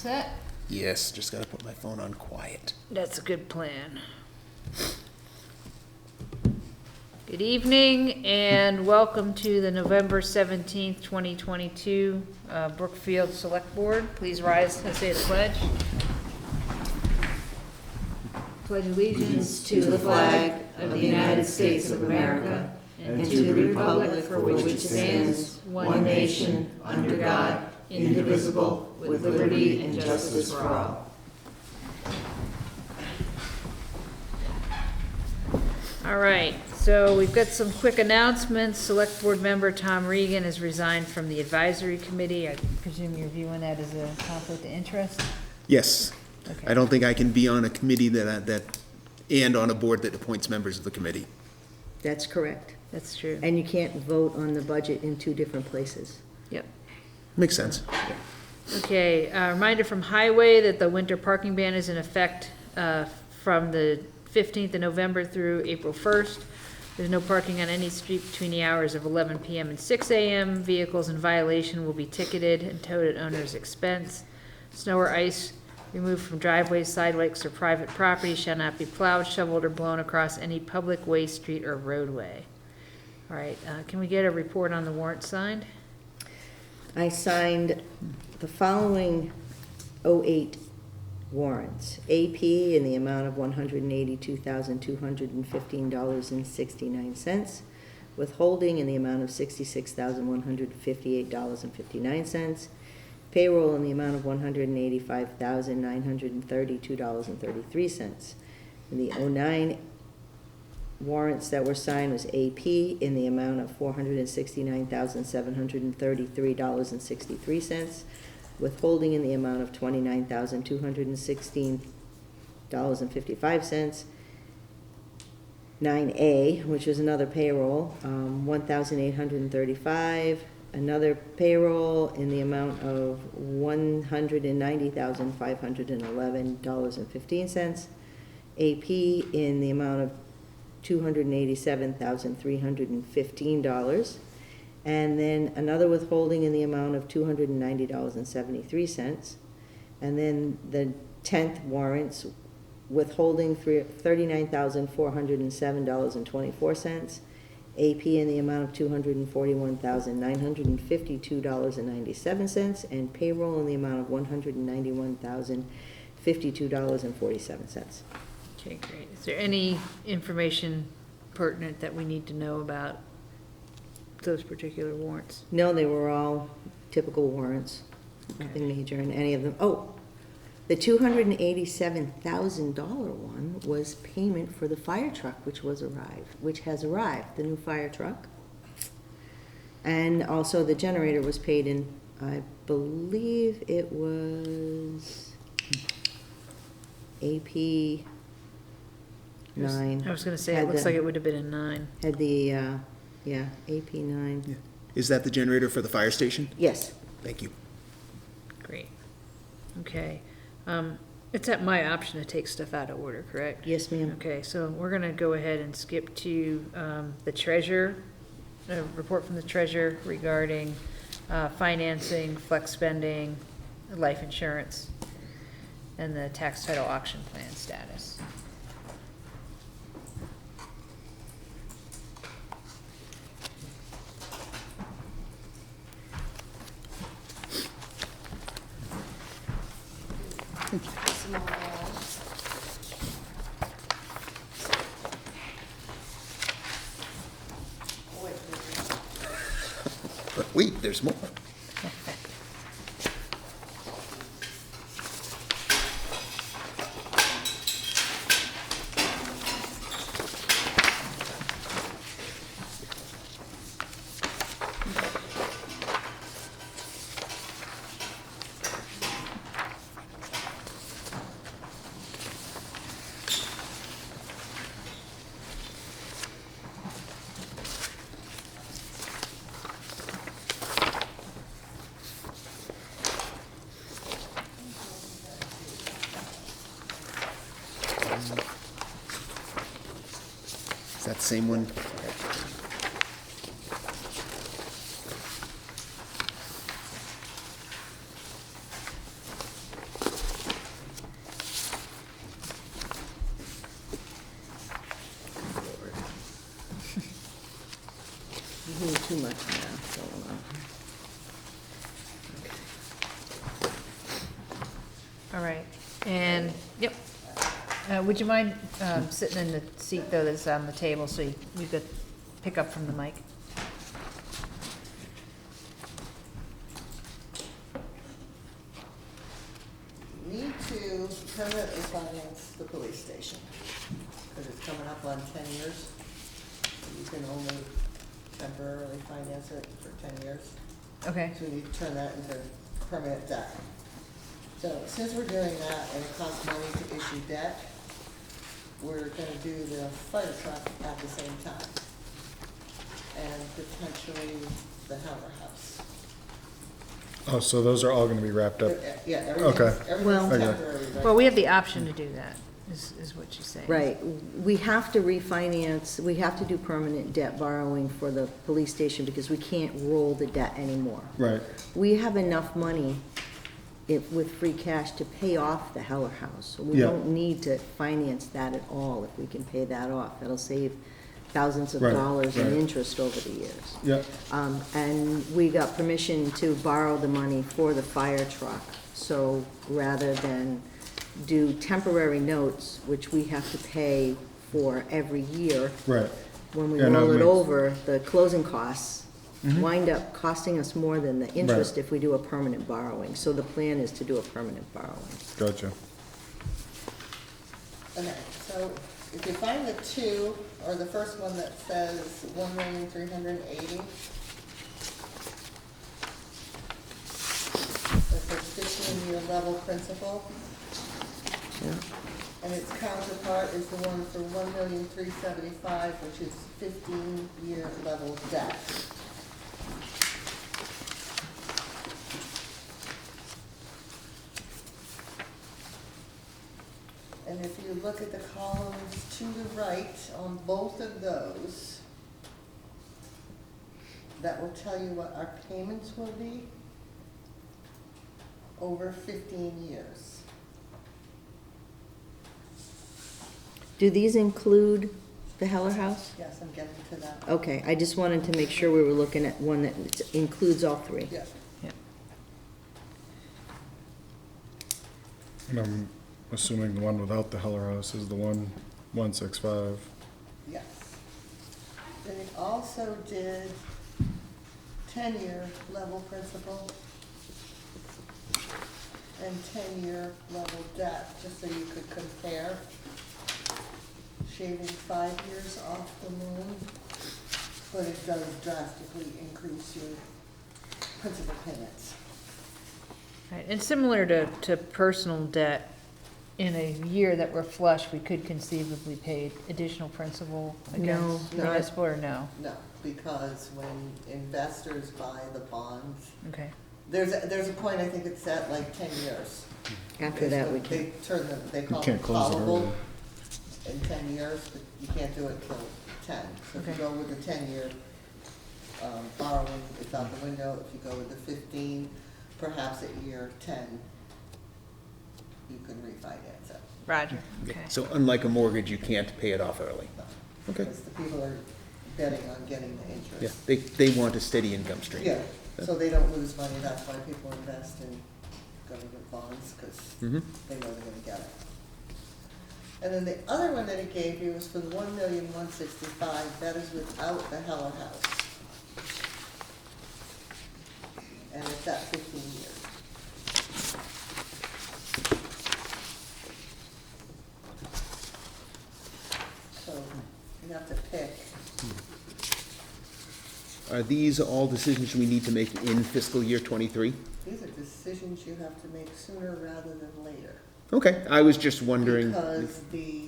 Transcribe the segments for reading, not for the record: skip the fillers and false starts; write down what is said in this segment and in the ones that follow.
set? Yes, just gotta put my phone on quiet. That's a good plan. Good evening and welcome to the November 17th, 2022 Brookfield Select Board. Please rise and say the pledge. Pledge allegiance to the flag of the United States of America and to the republic for which it stands, one nation, under God, indivisible, with liberty and justice for all. All right, so we've got some quick announcements. Select Board member Tom Regan has resigned from the advisory committee. I presume you're viewing that as a conflict of interest? Yes. Okay. I don't think I can be on a committee and on a board that appoints members of the committee. That's correct. That's true. And you can't vote on the budget in two different places. Yep. Makes sense. Okay, a reminder from Highway that the winter parking ban is in effect from the 15th of November through April 1st. There's no parking on any street between the hours of 11 p.m. and 6 a.m. Vehicles in violation will be ticketed and towed at owner's expense. Snow or ice removed from driveways, sidewalks, or private property shall not be plowed, shoveled, or blown across any public way, street, or roadway. All right, can we get a report on the warrant signed? I signed the following 08 warrants. AP in the amount of $182,215.69. Withholding in the amount of $66,158.59. Payroll in the amount of $185,932.33. And the 09 warrants that were signed was AP in the amount of $469,733.63. Withholding in the amount of $29,216.55. 9A, which is another payroll, $1,835. Another payroll in the amount of $190,511.15. AP in the amount of $287,315. And then another withholding in the amount of $290.73. And then the 10th warrants, withholding $39,407.24. AP in the amount of $241,952.97. And payroll in the amount of $191,052.47. Okay, great. Is there any information pertinent that we need to know about those particular warrants? No, they were all typical warrants. Nothing major in any of them. Oh, the $287,000 one was payment for the fire truck, which has arrived, the new fire truck. And also the generator was paid in, I believe it was AP 9. I was gonna say, it looks like it would have been a 9. Had the, AP 9. Yeah. Is that the generator for the fire station? Yes. Thank you. Great. Okay. It's at my option to take stuff out of order, correct? Yes, ma'am. Okay, so we're gonna go ahead and skip to the treasurer, a report from the treasurer regarding financing, flex spending, life insurance, and the tax title auction plan status. But wait, there's more. Is that the same one? too much math going on. All right, and, yep. Would you mind sitting in the seat, though, that's on the table, so you could pick up from the mic? Need to permanently finance the police station, because it's coming up on 10 years. You can only temporarily finance it for 10 years. Okay, So we need to turn that into permanent debt. So since we're doing that and it costs money to issue debt, we're gonna do the fire truck at the same time. And potentially the Howler House. Oh, so those are all gonna be wrapped up? Yeah, Okay. everything's Well- temporary, right? well, we have the option to do that, is what she's saying. Right, we have to refinance, we have to do permanent debt borrowing for the police station because we can't roll the debt anymore. Right, We have enough money with free cash to pay off the Heller House. So we Yeah. don't need to finance that at all if we can pay that off. That'll save thousands of Right, dollars in right. interest over the years. yeah, And we got permission to borrow the money for the fire truck. So rather than do temporary notes, which we have to pay for every year, right. when we Yeah, no, roll it makes- over, the closing costs Mhm. wind up costing us more than the interest if we do a permanent borrowing. So the plan is to do a permanent borrowing. Gotcha. Okay, so if you find the two, or the first one that says 1,380,000. That's a 15-year level principal, Yeah. and its counterpart is the one for 1,375,000, which is 15-year level debt. And if you look at the columns to the right on both of those, that will tell you what our payments will be over 15 years. Do these include the Heller House? Yes, I'm getting to that. Okay, I just wanted to make sure we were looking at one that includes all three. Yeah. Yeah. And I'm assuming the one without the Heller House is the 165. Yes. Then it also did 10-year level principal and 10-year level debt, just so you could compare. Shaving 5 years off the moon, but it does drastically increase your principal payments. Right, and similar to personal debt, in a year that we're flush, we could conceivably pay additional principal against No. municipal, or no? No, because when investors buy the bonds, Okay, there's a point, I think it's at like 10 years. After that, we They can. turn them, they call can't them close it callable early. in 10 years, but you can't do it till 10. So if you Okay. go with the 10-year borrowing, it's out the window. If you go with the 15, perhaps at year 10, you can refinance it. Roger, okay. So unlike a mortgage, you can't pay it off early. Okay. Because the people are betting on getting the Yeah, interest. they want a steady income stream. Yeah, so they don't lose money. That's why people invest in government bonds, because Mhm. they know they're gonna get it. And then the other one that he gave you was for the 1,165,000, that is without the Heller House. And it's at 15 years. So you have to pick. Are these all decisions we need to make in fiscal year '23? These are decisions you have to make sooner rather than later. Okay, I was just wondering. Because the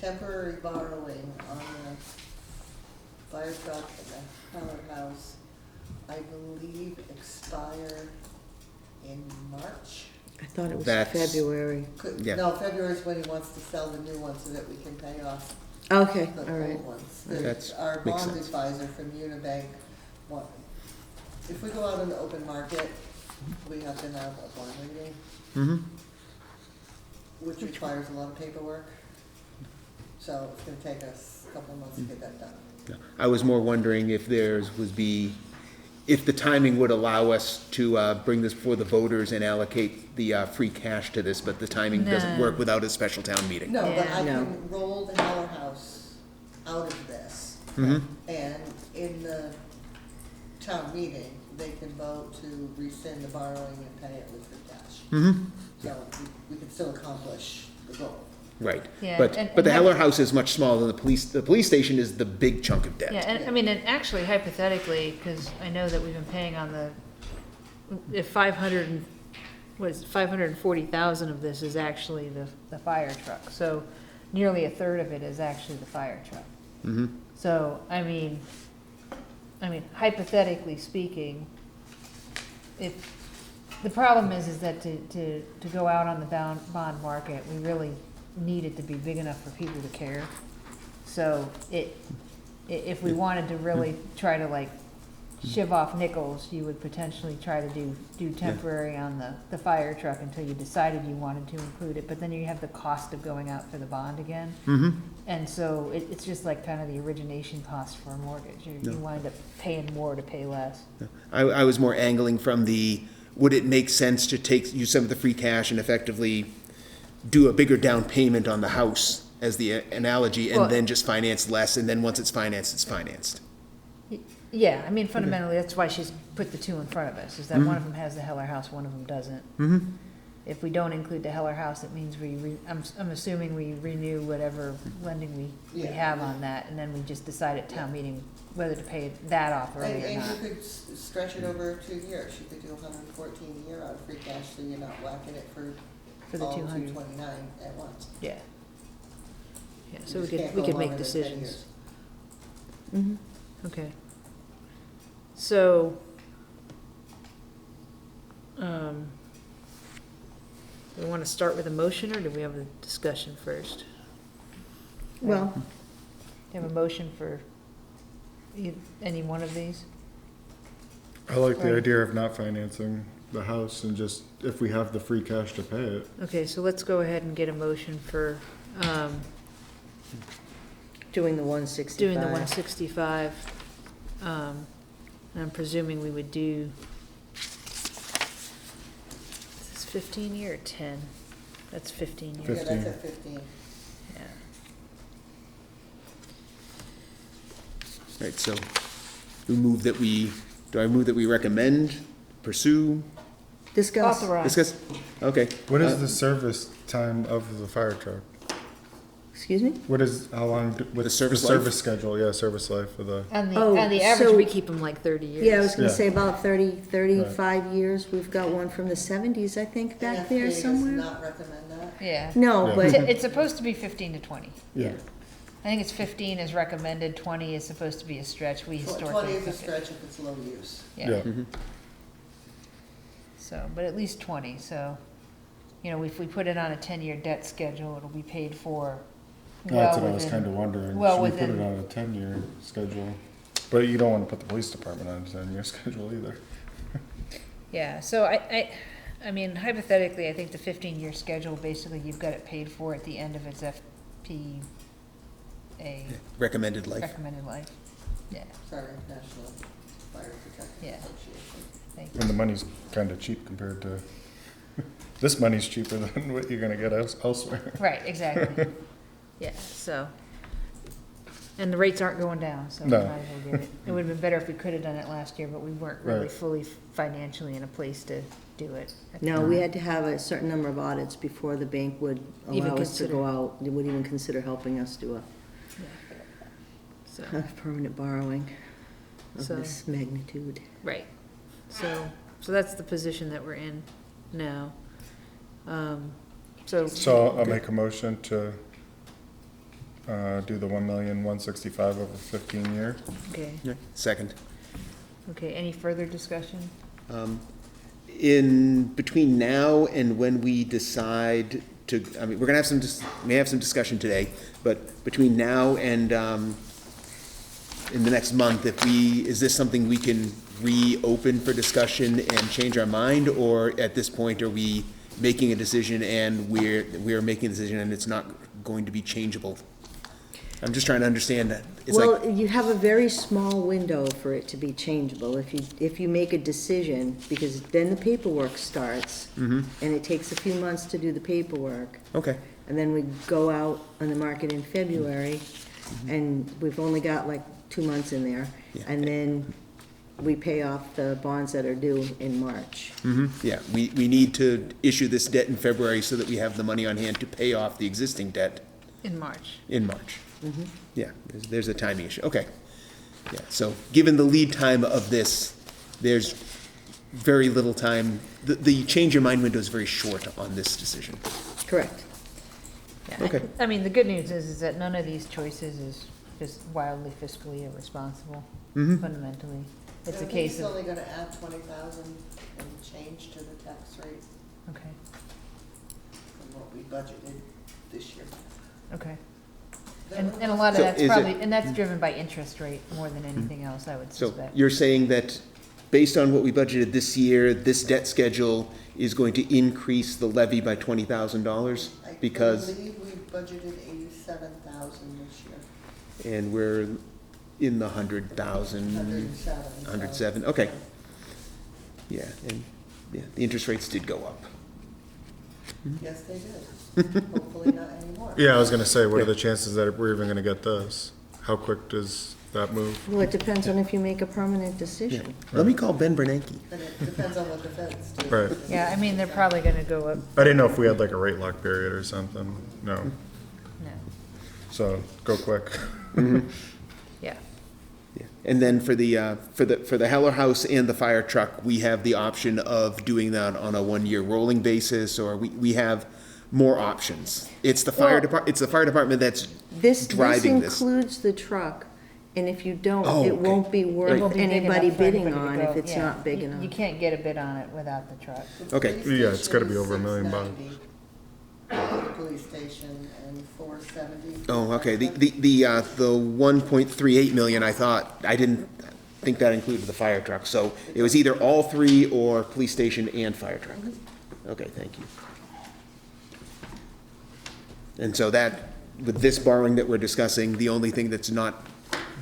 temporary borrowing on the fire truck and the Howard House, I believe expire in March. I thought it was That's- February. Yeah. No, February is when he wants to sell the new one so that we can pay off Okay, the all right. old ones. That's- Our makes bond sense. advisor from Unibank, if we go out in the open market, we have to have a bond rating, Mhm. which requires a lot of paperwork. So it's gonna take us a couple of months to get that done. I was more wondering if if the timing would allow us to bring this before the voters and allocate the free cash to this, but the timing doesn't No. work without a special town meeting. No, but I No. can roll the Heller House out of this. Mhm. And in the town meeting, they can vote to rescind the borrowing and pay it with free cash. Mm-hmm. So we can still accomplish the goal. Right. Yeah, But and the have- Heller House is much smaller than the police. The police station is the big chunk of debt. Yeah, and I mean, and actually hypothetically, because I know that we've been paying on if 540,000 of this is actually the fire truck. So nearly a third of it is actually the fire truck. Mm-hmm. So, I mean, hypothetically speaking, if, the problem is that to go out on the bond market, we really need it to be big enough for people to care. So if we wanted to really try to like shiv off nickels, you would potentially try to do temporary on the fire truck until you decided you wanted to include it, but then you have the cost of going out for the bond again. Mm-hmm. And so it's just like kind of the origination cost for a mortgage. You wind up paying more to pay less. I was more angling from would it make sense to use some of the free cash and effectively do a bigger down payment on the house as the analogy, and Well- then just finance less, and then once it's financed, it's financed. Yeah, I mean, fundamentally, that's why she's put the two in front of us, is that one of them has the Heller House, one of them doesn't. Mm-hmm. If we don't include the Heller House, it means I'm assuming we renew whatever lending we Yeah. have on that, and then we just decide at town meeting whether to pay that off early or And not. you could stretch it over 2 years. You could do 114 a year out of free cash, so you're not whacking it for For the all 200. 229 at once. Yeah. Yeah, so You we just can't could go make longer than 10 decisions. years. Mm-hmm. Okay. So, do we want to start with a motion, or do we have a discussion first? Well, Do you have a motion for any one of these? I like the Right. idea of not financing the house and just, if we have the free cash to pay it. Okay, so let's go ahead and get a motion for, doing the 165. doing the 165. And I'm presuming we would do, is this 15 year or 10? That's 15 years. Yeah, that's 15. at 15. Yeah. Right, so do I move that we recommend, pursue, Discuss. Authorize. discuss? Okay. What is the service time of the fire truck? Excuse me? What is, how long, what's the service life? service schedule, yeah, service life of the, On Oh, the average, so- we keep them like 30 years. Yeah, I was gonna Yeah. say about 35 years. We've got one from the 70s, I think, back there NFPA does somewhere. not recommend that. Yeah. No, Yeah. but, It's supposed to be 15 to 20. yeah. I think it's 15 is recommended, 20 is supposed to be a stretch. We historically 20 is a took it. stretch if it's low use. Yeah, Yeah. Mhm. so, but at least 20, so, you know, if we put it on a 10-year debt schedule, it'll be paid for That's well what I was within. kinda wondering. well Should we put within- it on a 10-year schedule? But you don't wanna put the police department on a 10-year schedule either. Yeah, so I mean, hypothetically, I think the 15-year schedule, basically, you've got it paid for at the end of its FPA Recommended life. recommended life. Yeah, Sorry, National Fire Protection Yeah. Association. thank you. And the money's kinda cheap compared to, this money's cheaper than what you're gonna get elsewhere. Right, exactly. Yeah, so, and the rates aren't going down, so we No. might as well get it. It would've been better if we could have done it last year, but we weren't really Right. fully financially in a place to do it. at the no, we time. had to have a certain number of audits before the bank would Even allow us to consider. go out. They would even consider helping us do So, a permanent borrowing of So- this magnitude. right, so that's the position that we're in now. So I'll make a motion to, do the 1,165,000 over 15 year. Okay, Yeah. Second. okay, any further discussion? In between now and when we decide to, I mean, we're gonna have may have some discussion today, but between now and, in the next month, is this something we can reopen for discussion and change our mind? Or at this point, are we making a decision and we're making a decision and it's not going to be changeable? I'm just trying to understand that. It's like, Well, you have a very small window for it to be changeable. If you make a decision, because then the paperwork starts, and it takes a few months to do the paperwork, okay, and then we go out on the market in February, and we've only got like 2 months in there, Yeah. and then we pay off the bonds that are due in March. yeah, we need to issue this debt in February so that we have the money on hand to pay off the existing debt In March. in March. Yeah, there's a timing issue, okay. Yeah, so given the lead time of this, there's very little time, the change your mind window is very short on this decision. Correct. Yeah, Okay. I mean, the good news is that none of these choices is just wildly fiscally irresponsible, fundamentally. It's a case He's of, only gonna add 20,000 and change to the tax rate okay, from what we budgeted this year. okay. That And was- a lot of So that's is it- probably, and that's driven by interest rate more than anything else, I would So suspect. you're saying that based on what we budgeted this year, this debt schedule is going to increase the levy by $20,000? Because, I believe we budgeted 87,000 this year. and we're in the 100,000. 107. 107, okay. Yeah, and, yeah, the interest rates did go up. Yes, they did. Hopefully not anymore. Yeah, I was gonna say, what are the chances that we're even gonna get this? How quick does that move? Well, it depends on if you make a permanent Yeah. decision. Let me call Ben Bernanke. And it depends on what the feds do. Right. Yeah, I mean, they're probably gonna go up, I didn't know if we had like a rate lock period or something. No. no, So go quick. yeah. Yeah. And then for the Heller House and the fire truck, we have the option of doing that on a 1-year rolling basis, or we have more options. It's the fire Well- department that's This driving this. includes the truck, and if you Oh, don't, okay. it won't be It worth won't be big anybody enough for bidding anybody to on go, if it's yeah. not big You enough. can't get a bid on it without the truck. The Okay. police Yeah, it's gotta be station over $1 million is bucks. 690. The police station and 470. Oh, okay, the 1.38 million, I didn't think that included the fire truck, so it was either all three or police station and fire truck. Okay, thank you. And so that, with this borrowing that we're discussing, the only thing that's not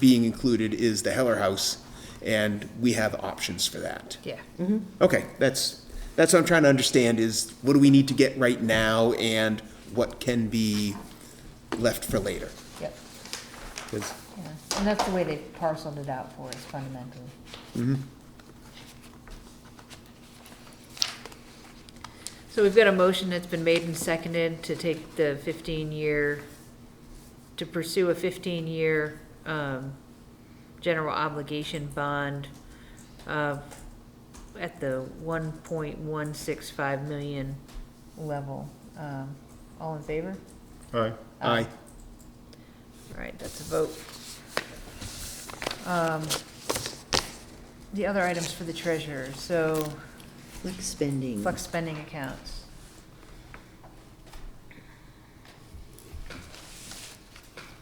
being included is the Heller House, and we have options for that. Yeah. Okay, that's what I'm trying to understand, is what do we need to get right now, and what can be left for later? Yep, 'Cause- yeah. And that's the way they parceled it out for us fundamentally. So we've got a motion that's been made and seconded to take the 15-year, to pursue a 15-year general obligation bond at the 1.165 million level. All in favor? All right. Aye. All right, that's a vote. The other items for the treasurer, so Flex spending. flex spending accounts.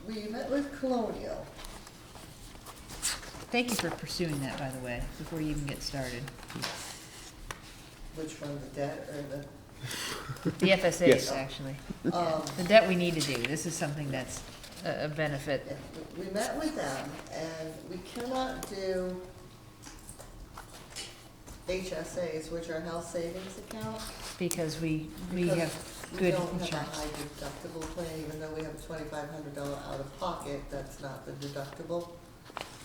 We met with Colonial. Thank you for pursuing that, by the way, before you even get started. Which one, the debt or The Yes. FSAs, actually. the, The debt we need to do, this is something that's a benefit. we met with them and we cannot do HSAs, which are health savings account. Because we because have we good don't have a insurance. high deductible plan, even though we have a $2,500 out of pocket, that's not the deductible.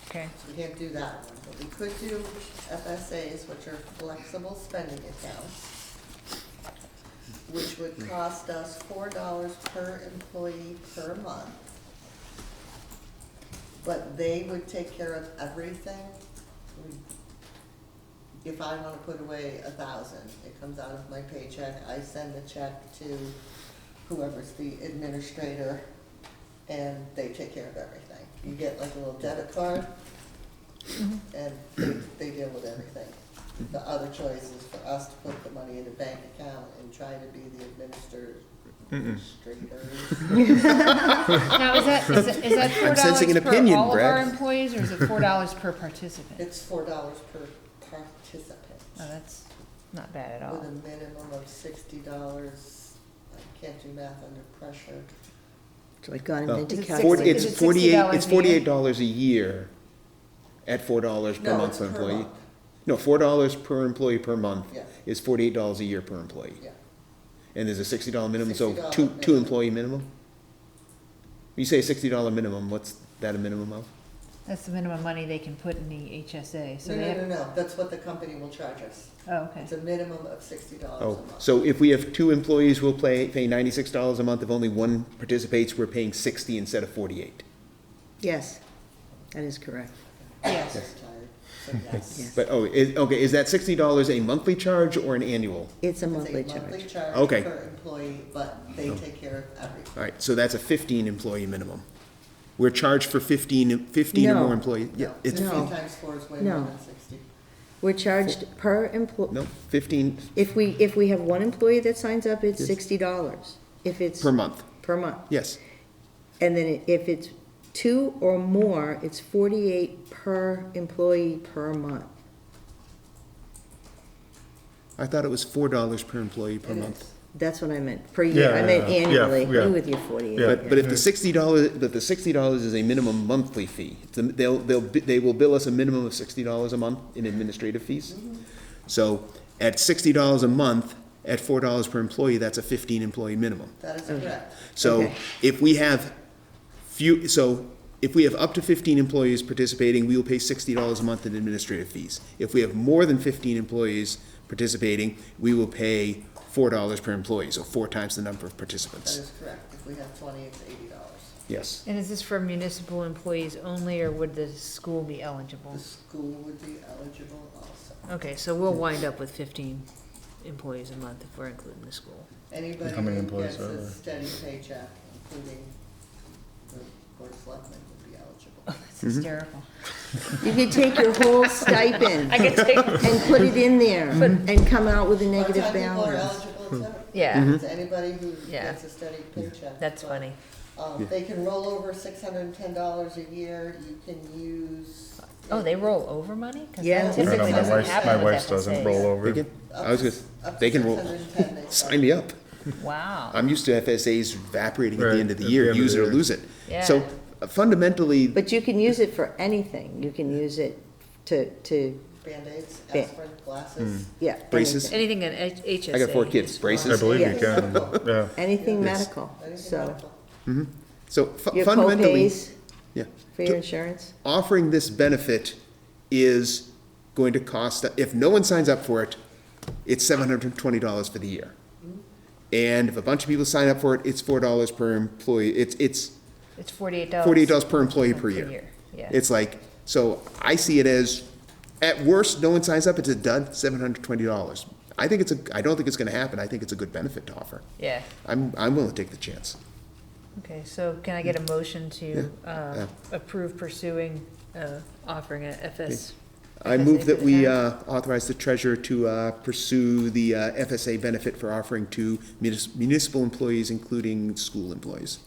Okay, So we can't do that one, but we could do FSAs, which are flexible spending accounts, which would cost us $4 per employee per month. But they would take care of everything. If I wanna put away 1,000, it comes out of my paycheck, I send the check to whoever's the administrator, and they take care of everything. You get like a little debit card, and they deal with everything. The other choice is for us to put the money in a bank account and try to be the administrators. now, is that I'm sensing an $4 per opinion, all of our Brad. employees, or is it $4 per participant? It's $4 per participant, Oh, that's not bad at with all. a minimum of $60. I can't do math under pressure. So I've gotten No. into Is it calculating. Is It's it $48, $60 it's a year? $48 a year at $4 per No, month it's per per employee. month. No, $4 per employee per month Yeah. is $48 a year per employee. Yeah. And there's a $60 minimum, so $60 two minimum. employee minimum? You say $60 minimum, what's that a minimum of? That's the minimum money they can put in the HSA, so No, they no, have. no, no, that's what the company will charge us. Oh, okay. It's a minimum of $60 a Oh, month. so if we have 2 employees, we'll pay $96 a month. If only one participates, we're paying 60 instead of 48. Yes, that is correct. Yes. I'm tired, so yes. Yes. But, okay, is that $60 a monthly charge or an annual? It's a It's monthly a monthly charge. charge Okay. per employee, but they take care of everything. All right, so that's a 15 employee minimum. We're charged for 15 or No. more employees? Yeah, it's, No. 15 times 4 is way No. more than 60. We're charged per employee. no, 15 If we have one employee that signs up, it's Yes. $60. If it's per month, per month. yes. And then if it's 2 or more, it's 48 per employee per month. I thought it was $4 per employee per It month. is. That's what I meant, per year. I Yeah, meant yeah, yeah. annually. Yeah, yeah. I'm with you, 48. Yeah. But if the $60 is a minimum monthly fee, they will bill us a minimum of $60 a month in administrative fees. So at $60 a month, at $4 per employee, that's a 15 employee minimum. That is correct. So Okay. if we have if we have up to 15 employees participating, we will pay $60 a month in administrative fees. If we have more than 15 employees participating, we will pay $4 per employee, so 4 times the number of That participants. is correct. If we have 20, it's $80. Yes. And is this for municipal employees only, or would the school be eligible? The school would be eligible also. Okay, so we'll wind up with 15 employees a month if we're including the school. Anybody How many who employees gets are a there? steady paycheck, including the board of selectmen, would be eligible. That's hysterical. You could take your whole stipend I could take, and put it in there and come out with a negative Part-time people are balance. eligible too. yeah, It's anybody who Yeah. gets a steady paycheck. that's but, funny. They can roll over $610 a year. You can use. Oh, they roll over money? 'Cause Yeah. that No, no, typically my doesn't wife, happen my with wife doesn't FSAs. roll They over. can, I was gonna, Up they to can roll, 610 they start. sign me up. Wow. I'm used to FSAs evaporating at Right, the end of the at the year, end of use the it or year. lose it. Yeah. So fundamentally, But you can use it for anything. You can use it to, Band-Aids, Ba- aspirin, glasses. yeah. Braces? anything. Anything in HSA. I got 4 kids, is I braces. believe you Yes. can, yeah. Anything Yes. medical, Anything so. medical. So Your fundamentally, co-pays yeah, for your insurance? offering this benefit is going to cost, if no one signs up for it, it's $720 for the year. And if a bunch of people sign up for it, it's $4 per employee. It's It's $48. $48 per employee per year. Yeah. It's like, so I see it as, at worst, no one signs up, it's a dud, $720. I don't think it's gonna happen. I think it's a good benefit to offer. Yeah. I'm willing to take the chance. Okay, so can I get a motion to Yeah. approve pursuing, offering a FS? I move FSA that for we the town? authorize the treasurer to pursue the FSA benefit for offering to municipal employees, including school employees.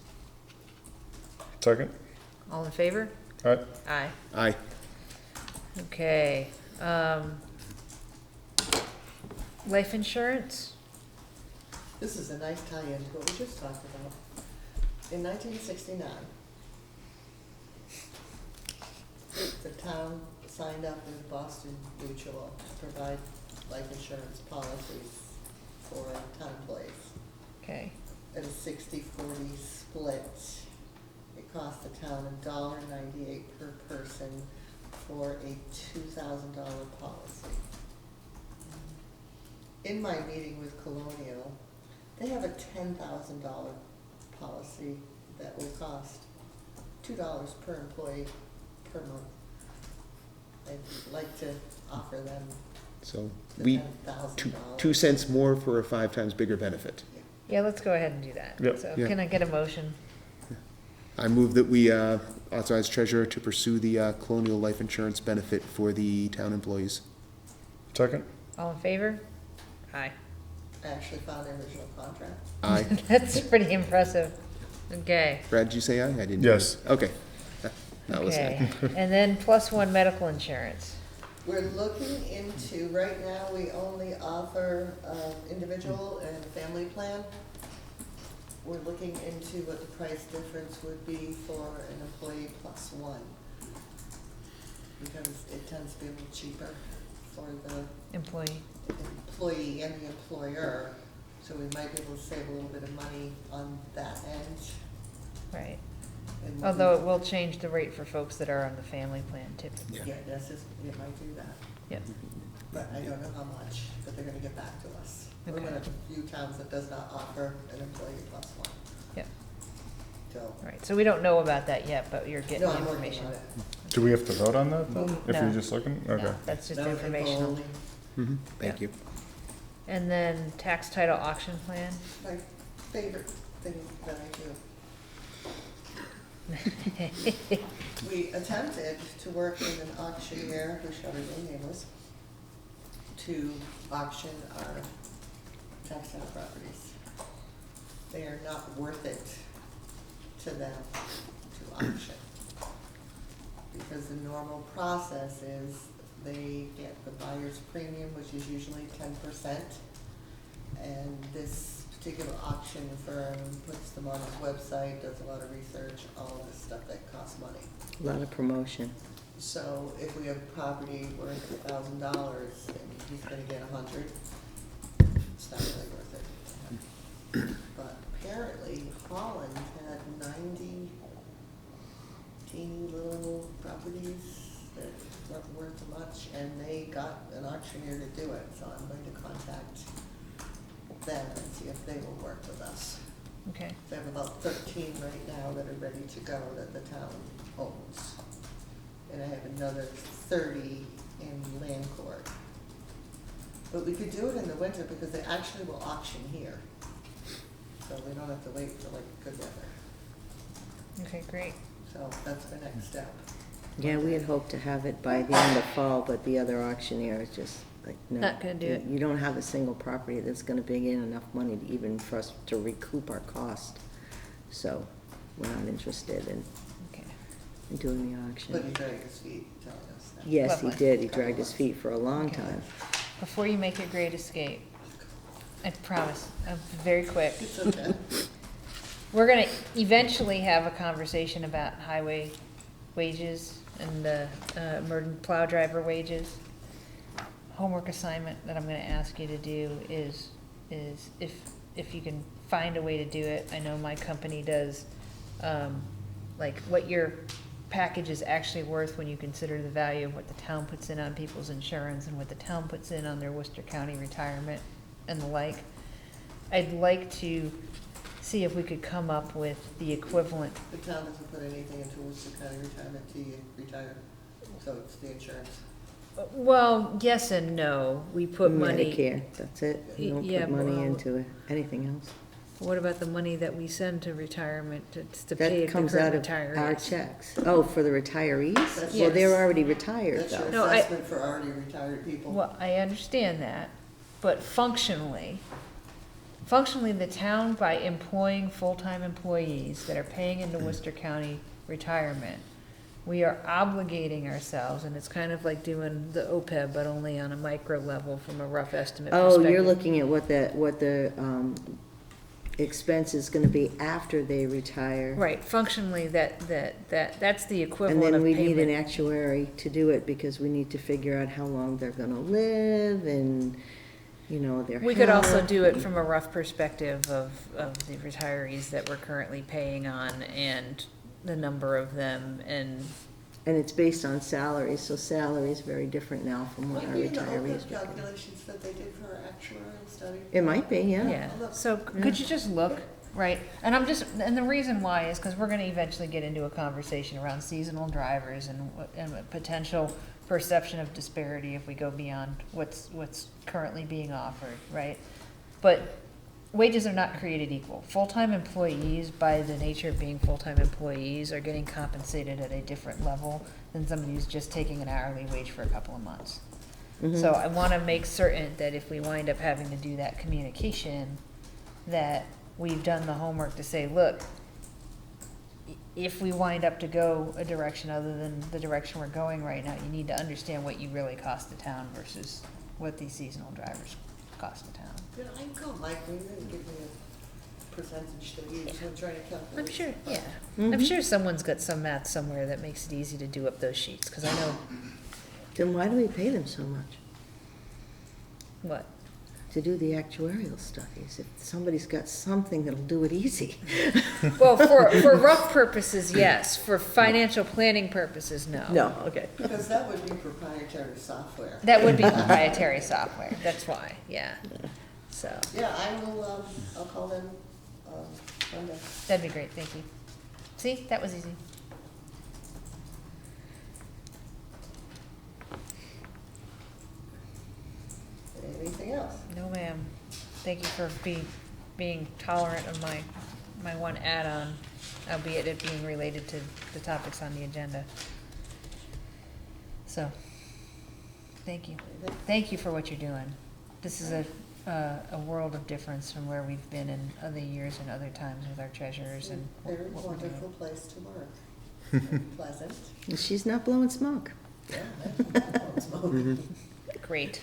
Second? All in favor? All right, Aye. Aye. Okay, life insurance? This is a nice tie-in to what we just talked about. In 1969, the town signed up with Boston Mutual to provide life insurance policies for town employees. Okay, At a 60-40 split, it cost the town $1.98 per person for a $2,000 policy. In my meeting with Colonial, they have a $10,000 policy that will cost $2 per employee per month. I'd like to offer them So the we, $10,000. 2 cents more for a 5 times bigger benefit. yeah, let's go ahead and do that. Yep. So Yeah. can I get a motion? I move that we authorize treasurer to pursue the Colonial Life Insurance benefit for the town employees. second? All in favor? Aye. I actually found the original contract. Aye. That's pretty impressive. Okay, Brad, did you say aye? I didn't. Yes. Okay. That was okay. And then +1 medical insurance. We're looking into, right now, we only offer individual and family plan. we're looking into what the price difference would be for an employee plus one. Because it tends to be a little cheaper for the Employee. employee and the employer, so we might be able to save a little bit of money on that end. Right. And what Although we- it will change the rate for folks that are on the family plan typically. Yeah. Yeah, that's just, it might do that, Yep. but I don't know how much, but they're gonna get back to us. We're Okay. one of the few towns that does not offer an employee plus one, Yep. so. Right. So we don't know about that yet, but you're getting No, the I'm working information. on it. Do we have to vote on that then? If No. you're just looking? Okay. No, that's just No, info informational. only. Mhm, thank you. And then tax title auction plan. My favorite thing that I do. We attempted to work with an auctioneer, who shall remain nameless, to auction our tax title properties. They are not worth it to them to auction. Because the normal process is they get the buyer's premium, which is usually 10%. And this particular auction firm puts them on his website, does a lot of research, all of this stuff that costs money. A lot of promotion. So if we have a property worth $1,000 and he's gonna get 100, it's not really worth it. But apparently Holland had 90 teeny little properties that weren't worth much, and they got an auctioneer to do it, so I'm going to contact them and see if they will work with us. Okay. They have about 13 right now that are ready to go that the town owns. And I have another 30 in land court. But we could do it in the winter because they actually will auction here. So we don't have to wait for like good weather. Okay, great. So that's the next step. Yeah, we had hoped to have it by the end of fall, but the other auctioneer is just like, no. Not gonna do it. You don't have a single property that's gonna bring in enough money to even for us to recoup our cost. So we're not interested in Okay. doing the But he auction. dragged his feet telling us that. Yes, he Lovely. did. He dragged his feet for a long Okay. time. Before you make your great escape, I promise, I'm very quick. It's okay. We're gonna eventually have a conversation about highway wages and the emergent plow driver wages. Homework assignment that I'm gonna ask you to do is if you can find a way to do it, I know my company does, like what your package is actually worth when you consider the value of what the town puts in on people's insurance and what the town puts in on their Worcester County retirement and the like. I'd like to see if we could come up with the equivalent. The town doesn't put anything into Worcester County retirement till you retire, so it's the insurance. Well, yes and no. We put money. Medicare, that's it. You don't Yeah, put money well- into it, anything else. What about the money that we send to retirement to pay That the comes out current of our retirees? checks. Oh, for the retirees? That's- Well, they're Yes. already retired That's your though. No, I- assessment for already retired people. Well, I understand that, but functionally, the town, by employing full-time employees that are paying into Worcester County retirement, we are obligating ourselves, and it's kind of like doing the OPEB, but only on a micro level from a rough estimate Oh, perspective. you're looking at what the expense is gonna be after they retire. Right, functionally, that's the And equivalent then of we need an payment. actuary to do it because we need to figure out how long they're gonna live and, you know, their We could also health. do it from a rough perspective of the retirees that we're currently paying on and the number of them and, And it's based on salaries, so salary is very different now from what our Might be in the retirees OPEB were getting. calculations that they did for our actuarial study. It might be, yeah. yeah. So could you just look, right? And and the reason why is because we're gonna eventually get into a conversation around seasonal drivers and a potential perception of disparity if we go beyond what's currently being offered, right? But wages are not created equal. Full-time employees, by the nature of being full-time employees, are getting compensated at a different level than somebody who's just taking an hourly wage for a couple of months. Mhm. So I wanna make certain that if we wind up having to do that communication, that we've done the homework to say, look, if we wind up to go a direction other than the direction we're going right now, you need to understand what you really cost the town versus what these seasonal drivers cost the town. Did I call Mike, we didn't give me a percentage to use when trying to calculate. I'm sure, yeah. Mhm. I'm sure someone's got some math somewhere that makes it easy to do up those sheets, because I know, Then why do we pay them so much what? to do the actuarial studies? If somebody's got something that'll do it easy. Well, for rough purposes, yes. For financial planning purposes, no. No, okay. Because that would be proprietary software. That would be proprietary software, that's why, yeah. So, Yeah, I will, I'll call them, Brenda. that'd be great, thank you. See, that was easy. Anything else? No, ma'am. Thank you for being tolerant of my one add-on, albeit it being related to the topics on the agenda. So, thank you. Thank you for what you're doing. This is a world of difference from where we've been in other years and other times with our treasurers and Very what we're wonderful doing. place to work. Very pleasant. And she's not blowing smoke. Yeah, that's smoking. Great.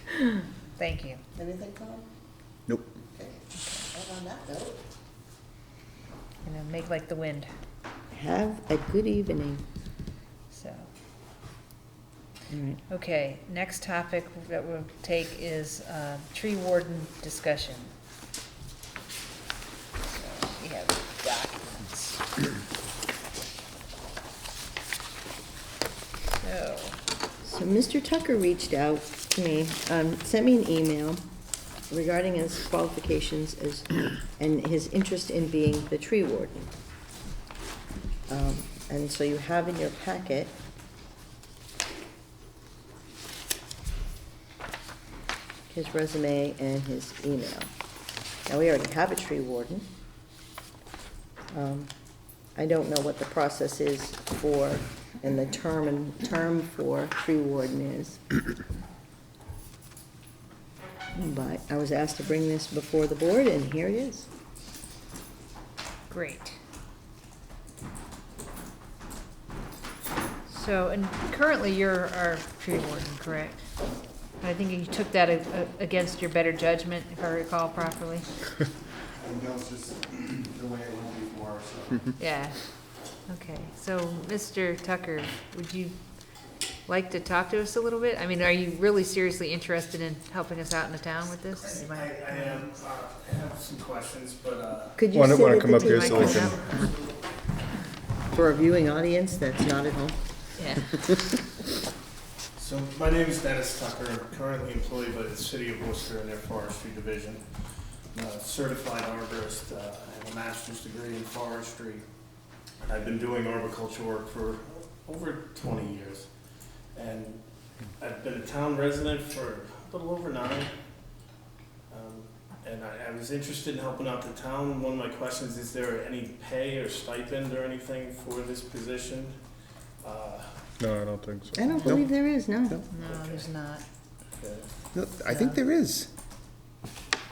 Thank you. Anything, Tom? Nope. Okay. And on that note, And then make like the wind, Have a good evening. so. All right. Okay, next topic that we'll take is tree warden discussion. So we have documents. So, So Mr. Tucker reached out to me, sent me an email regarding his qualifications as, and his interest in being the tree warden. And so you have in your packet his resume and his email. Now, we already have a tree warden. I don't know what the process is for, and the term for tree warden is. But I was asked to bring this before the board, and here it is. great. So, and currently you're our tree warden, correct? I think you took that against your better judgment, if I recall properly. That was just the way it went before, so. Yeah. Okay, so Mr. Tucker, would you like to talk to us a little bit? I mean, are you really seriously interested in helping us out in the town with this? I am, I have some questions, but, Could you Wanna sit at come the up here table so we can, for a viewing audience that's not at home? Yeah. so my name is Dennis Tucker. I'm currently employed by the city of Worcester in their forestry division. I'm a certified arborist. I have a master's degree in forestry. I've been doing arboriculture work for over 20 years. And I've been a town resident for a little over 9. And I was interested in helping out the town. One of my questions, is there any pay or stipend or anything for this position? no, I don't think so. I don't believe there is, no. No, there's not. Okay. No, I think there is.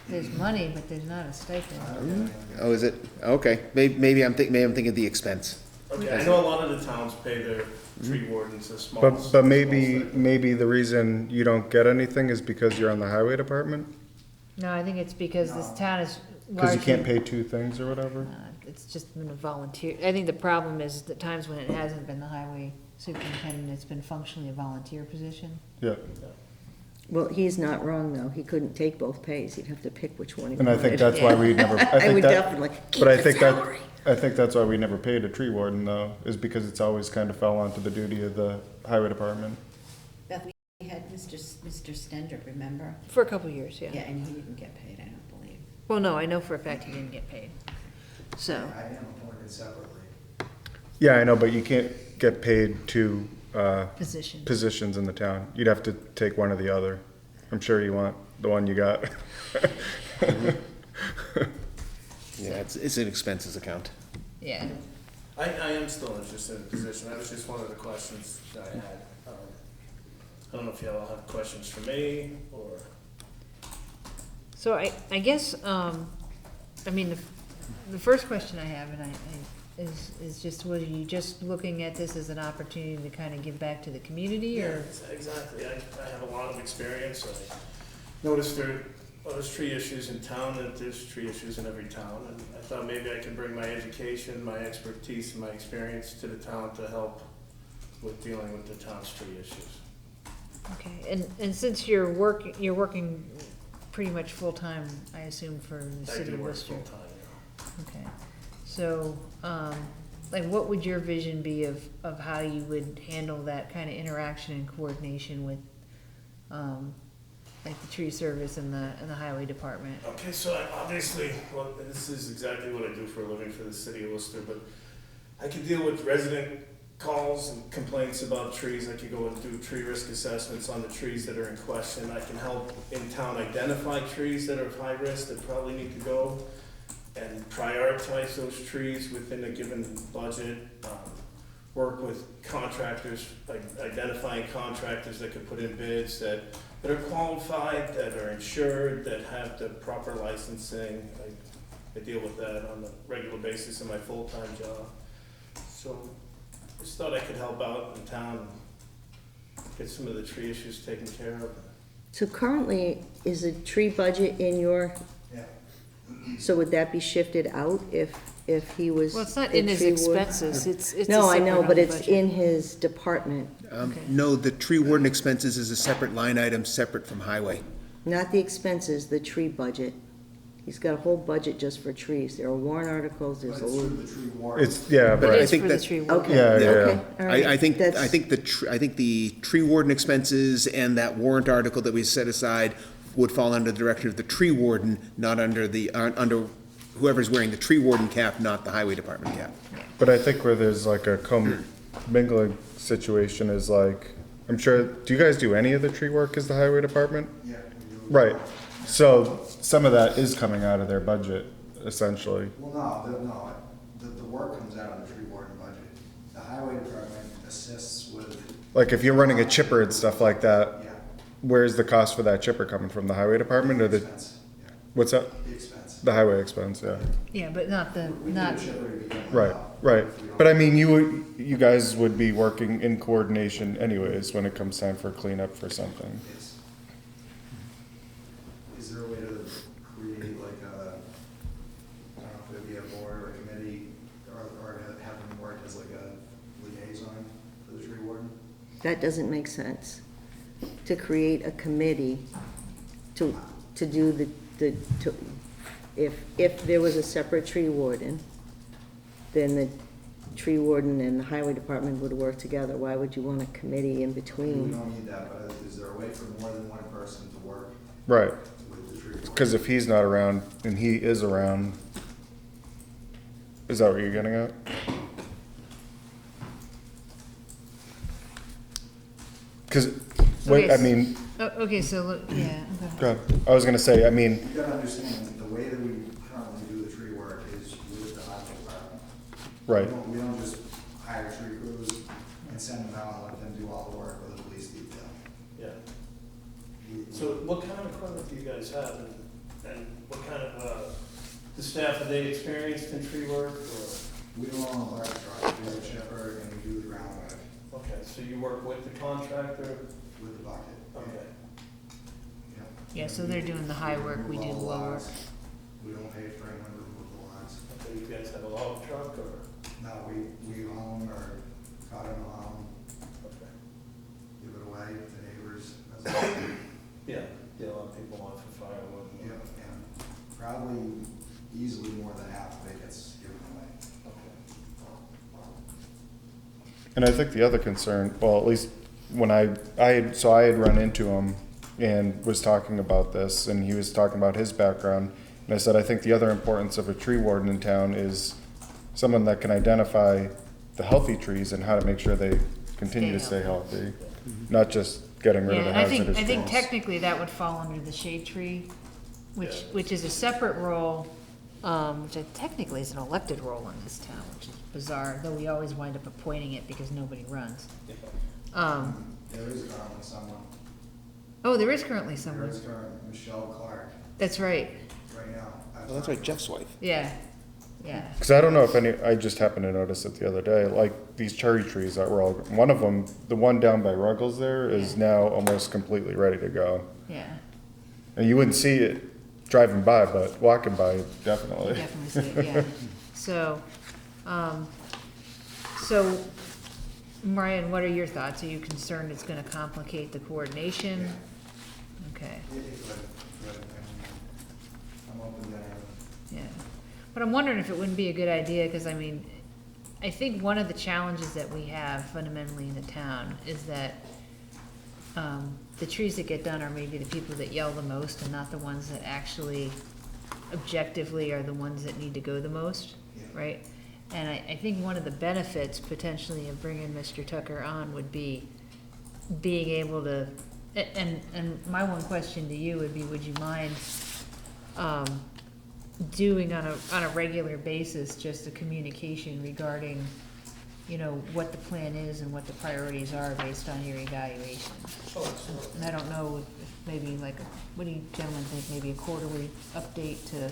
There's money, but there's not a stipend. Oh, is it? Okay, maybe I'm thinking of the expense. Okay, I know a lot of the towns pay their tree wardens a small. But small maybe, stipend. maybe the reason you don't get anything is because you're on the highway department? No, I think it's because this town is Because you can't largely, pay 2 things or whatever? it's just been a volunteer. I think the problem is the times when it hasn't been the highway superintendent, it's been functionally a volunteer position. Yeah, Well, he's not wrong, though. He couldn't take both pays. He'd have to pick which one he and I think wanted. that's why we never, I I think would that, definitely keep but I the think that, salary. I think that's why we never paid a tree warden though, is because it's always kind of fell onto the duty of the highway department. Beth, we had Mr. Stender, remember? For a couple of years, yeah. Yeah, and he didn't get paid, I don't believe. Well, no, I know for a fact he didn't get paid. So, I am appointed separately. Yeah, I know, but you can't get paid 2, position. positions in the town. You'd have to take one or the other. I'm sure you want the one you got. Yeah, it's an expenses account. Yeah. I am still interested in the position. That was just one of the questions that I had. I don't know if y'all have questions for me or. So I guess, I mean, the first question I have, and is just, were you just looking at this as an opportunity to kind of give back to the community, or? Exactly. I have a lot of experience. I noticed there Well, there's tree issues in town, and there's tree issues in every town, and I thought maybe I could bring my education, my expertise, and my experience to the town to help with dealing with the town's tree issues. Okay, and since you're working pretty much full-time, I assume, for the I city do of work Worcester? full-time, yeah. Okay, so, like, what would your vision be of how you would handle that kind of interaction and coordination with, like, the tree service and the highway department? Okay, so obviously, well, this is exactly what I do for a living for the city of Worcester, but I can deal with resident calls and complaints about trees. I can go and do tree risk assessments on the trees that are in question. I can help in town identify trees that are of high risk that probably need to go and prioritize those trees within a given budget. Work with contractors, like identifying contractors that could put in bids that are qualified, that are insured, that have the proper licensing. I deal with that on a regular basis in my full-time job. So just thought I could help out in town and get some of the tree issues taken care of. So currently, is the tree budget in your, Yeah. so would that be shifted out if he was? Well, it's not the in his tree ward? expenses, it's a No, I separate know, on but the it's budget. in his department, Okay. No, the tree warden expenses is a separate line item, separate from highway. not the expenses, the tree budget. He's got a whole budget just for trees. There are warrant articles, there's a little. It's, yeah, But but I It is think for the that- tree warden. Okay, Yeah, yeah, okay, yeah. all right. I think That's- the tree warden expenses and that warrant article that we set aside would fall under the direction of the tree warden, not under under whoever's wearing the tree warden cap, not the highway department cap. But I think where there's like a commingling situation is like, I'm sure, do you guys do any of the tree work as the highway department? Yeah, we do. Right, so some of that is coming out of their budget, essentially. Well, no, the work comes out of the tree warden budget. The highway department assists with, Like if you're running a chipper and stuff like that, yeah, where's the cost for that chipper coming from, the highway department or the, expense, yeah, what's that? the expense. The highway expense, yeah. Yeah, but not the, We do not, a chipper to begin with. Right, right. But I mean, you guys would be working in coordination anyways when it comes time for cleanup for something. Yes. Is there a way to create like a, I don't know if it'd be a board or a committee, or have them work as like a liaison for the tree warden? That doesn't make sense. To create a committee to do if there was a separate tree warden, then the tree warden and the highway department would work together. Why would you want a committee in We between? don't need that, but is there a way for more than one person to work Right, with the tree warden? because if he's not around and he is around, is that what you're getting at? Because, Okay, I mean, okay, so, yeah, okay. go ahead. I was gonna say, I mean, You gotta understand, that the way that we currently do the tree work is with the highway department. right, We don't just hire tree crews and send them out and let them do all the work with the police detail. Yeah. We- So what kind of equipment do you guys have, and what kind of, the staff, are they experienced in tree work, or? We don't own a large truck, we have a chipper and we do the ground work Okay, so you work with the contractor? with the bucket. Okay. Yeah. Yeah, so they're doing the high work, we do the Remove all low work. logs. We don't pay for anyone to remove the logs. Okay, you guys have a log truck, or? No, we own or cut them, Okay. give it away to neighbors. As a- Yeah, a lot of people want for firewood. Yeah, and probably easily more than half of it gets given away. and I think the other concern, well, at least when I had run into him and was talking about this, and he was talking about his background, and I said, I think the other importance of a tree warden in town is someone that can identify the healthy trees and how to make sure they continue to stay healthy, not just getting rid Yeah, of the and hazardous I think trees. technically that would fall under the shade tree, which, Yeah. which is a separate role, which technically is an elected role in this town, which is bizarre, though we always wind up appointing it because nobody runs. There is currently someone, Oh, there is currently there someone, is currently Michelle Clark that's right, right now. Well, that's right, Jeff's wife. yeah, yeah. Because I don't know if I just happened to notice it the other day, like these cherry trees that were all, one of them, the one down by Ruggles there is now almost completely ready to go. Yeah, And you wouldn't see it driving by, but walking by, definitely. Definitely see it, yeah. So, so, Marian, what are your thoughts? Are you concerned it's gonna complicate the coordination? Okay, I'm open there. yeah. But I'm wondering if it wouldn't be a good idea, cause I mean, I think one of the challenges that we have fundamentally in the town is that, the trees that get done are maybe the people that yell the most and not the ones that actually objectively are the ones that need to go the most, right? And I think one of the benefits potentially of bringing Mr. Tucker on would be being able to, and my one question to you would be, would you mind, doing on a regular basis, just a communication regarding, you know, what the plan is and what the priorities are based on your evaluation? And I don't know if maybe like, what do you gentlemen think, maybe a quarterly update to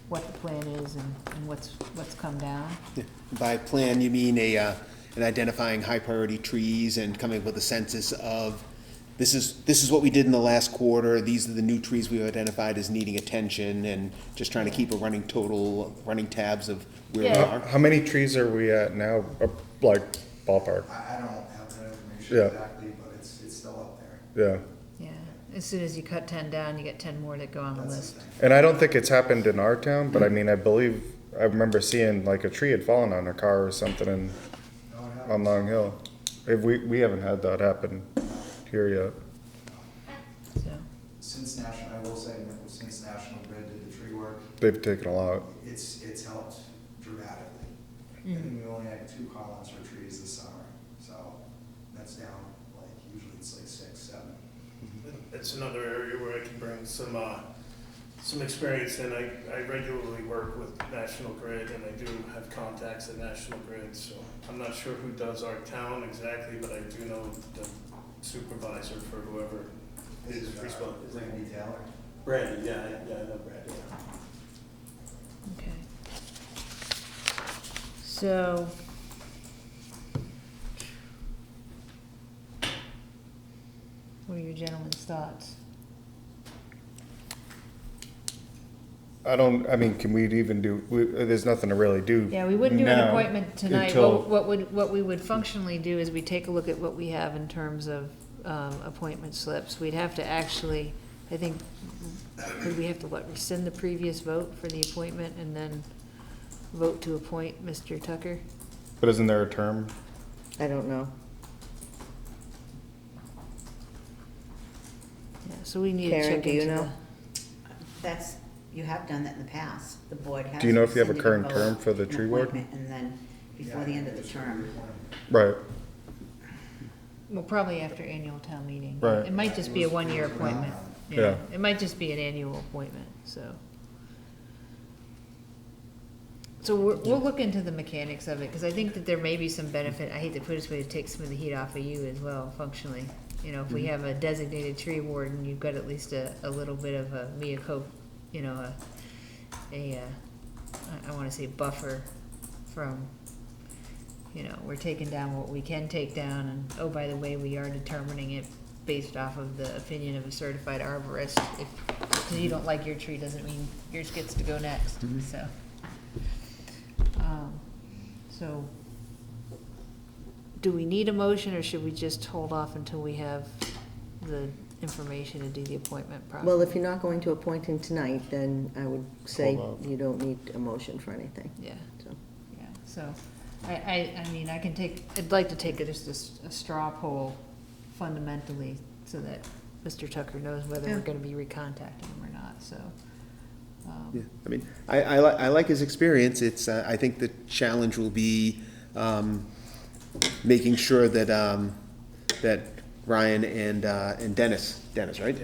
what the plan is and what's come down? Yeah. By plan, you mean an identifying high priority trees and coming up with a census of, this is what we did in the last quarter, these are the new trees we've identified as needing attention, and just trying to keep a running tabs of where we Yeah. are. How many trees are we at now, like ballpark? I don't have that information Yeah. exactly, but it's still up there. Yeah. Yeah, as soon as you cut 10 down, you get 10 more that go on the That's list. the thing. And I don't think it's happened in our town, but I mean, I believe, I remember seeing like a tree had fallen on a car or something No, it on happens. Long Hill. If we haven't had that happen here yet. So, Since National, I will say, since National Grid did the tree work, They've taken a lot. it's helped dramatically. I Mhm. think we only had 2 call-outs for trees this summer, so that's down, like, usually it's like 6, 7. It's another area where I can bring some experience in. I regularly work with National Grid, and I do have contacts at National Grid, so I'm not sure who does our town exactly, but I do know the supervisor for whoever is responsible. Randy Taylor. Brandy, yeah, I know Brandy. okay. So, what are your gentlemen's thoughts? I mean, can we even do, there's nothing to really do. Yeah, we wouldn't do an now appointment tonight. until- What we would functionally do is we take a look at what we have in terms of, appointment slips. We'd have to actually, I think, would we have to rescind the previous vote for the appointment and then vote to appoint Mr. Tucker? But isn't there a term? I don't know. Yeah, so we need to Karen, check do you into know? That's, you have done that in the past. The board has. Do you know if you have a rescinded current vote, term for the an tree ward? appointment, And then before the end of the term. Right. Well, probably after annual town meeting. Right. It might just be a one-year appointment. Yeah. It might just be an annual appointment, so. So we'll look into the mechanics of it, because I think that there may be some benefit, I hate to put it this way, to take some of the heat off of you as well, functionally. You know, if we have a designated tree warden, you've got at least a little bit of a mea culpa, you know, I wanna say buffer from, you know, we're taking down what we can take down, and, oh, by the way, we are determining it based off of the opinion of a certified arborist. If you don't like your tree, doesn't mean yours gets to go next, so. So, do we need a motion, or should we just hold off until we have the information to do the appointment properly? Well, if you're not going to appoint him tonight, then I would say Hold off. you don't need a motion for anything, Yeah, so. yeah, so, I mean, I'd like to take just a straw poll fundamentally, so that Mr. Tucker knows whether we're Yeah. gonna be recontacting him or not, so. Yeah, I mean, I like his experience. It's, I think the challenge will be, making sure that, that Ryan and Dennis, right?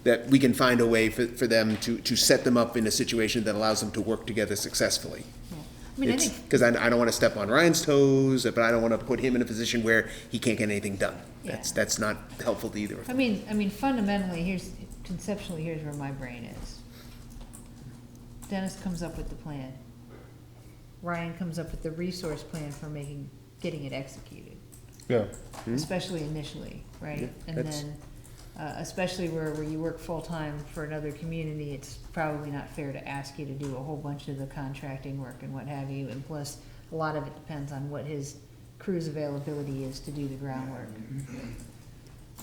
That we can find a way for them to set them up in a situation that allows them to work together successfully. Yeah. I mean, I It's, think, because I don't want to step on Ryan's toes, but I don't want to put him in a position where he can't get anything done. Yeah. That's not helpful to either of I them. mean, fundamentally, conceptually, here's where my brain is. Dennis comes up with the plan. Ryan comes up with the resource plan for getting it executed, Yeah. Hmm? especially initially, right? Yeah, And that's- then especially where you work full-time for another community, it's probably not fair to ask you to do a whole bunch of the contracting work and what have you, and plus, a lot of it depends on what his crew's availability is to do the groundwork.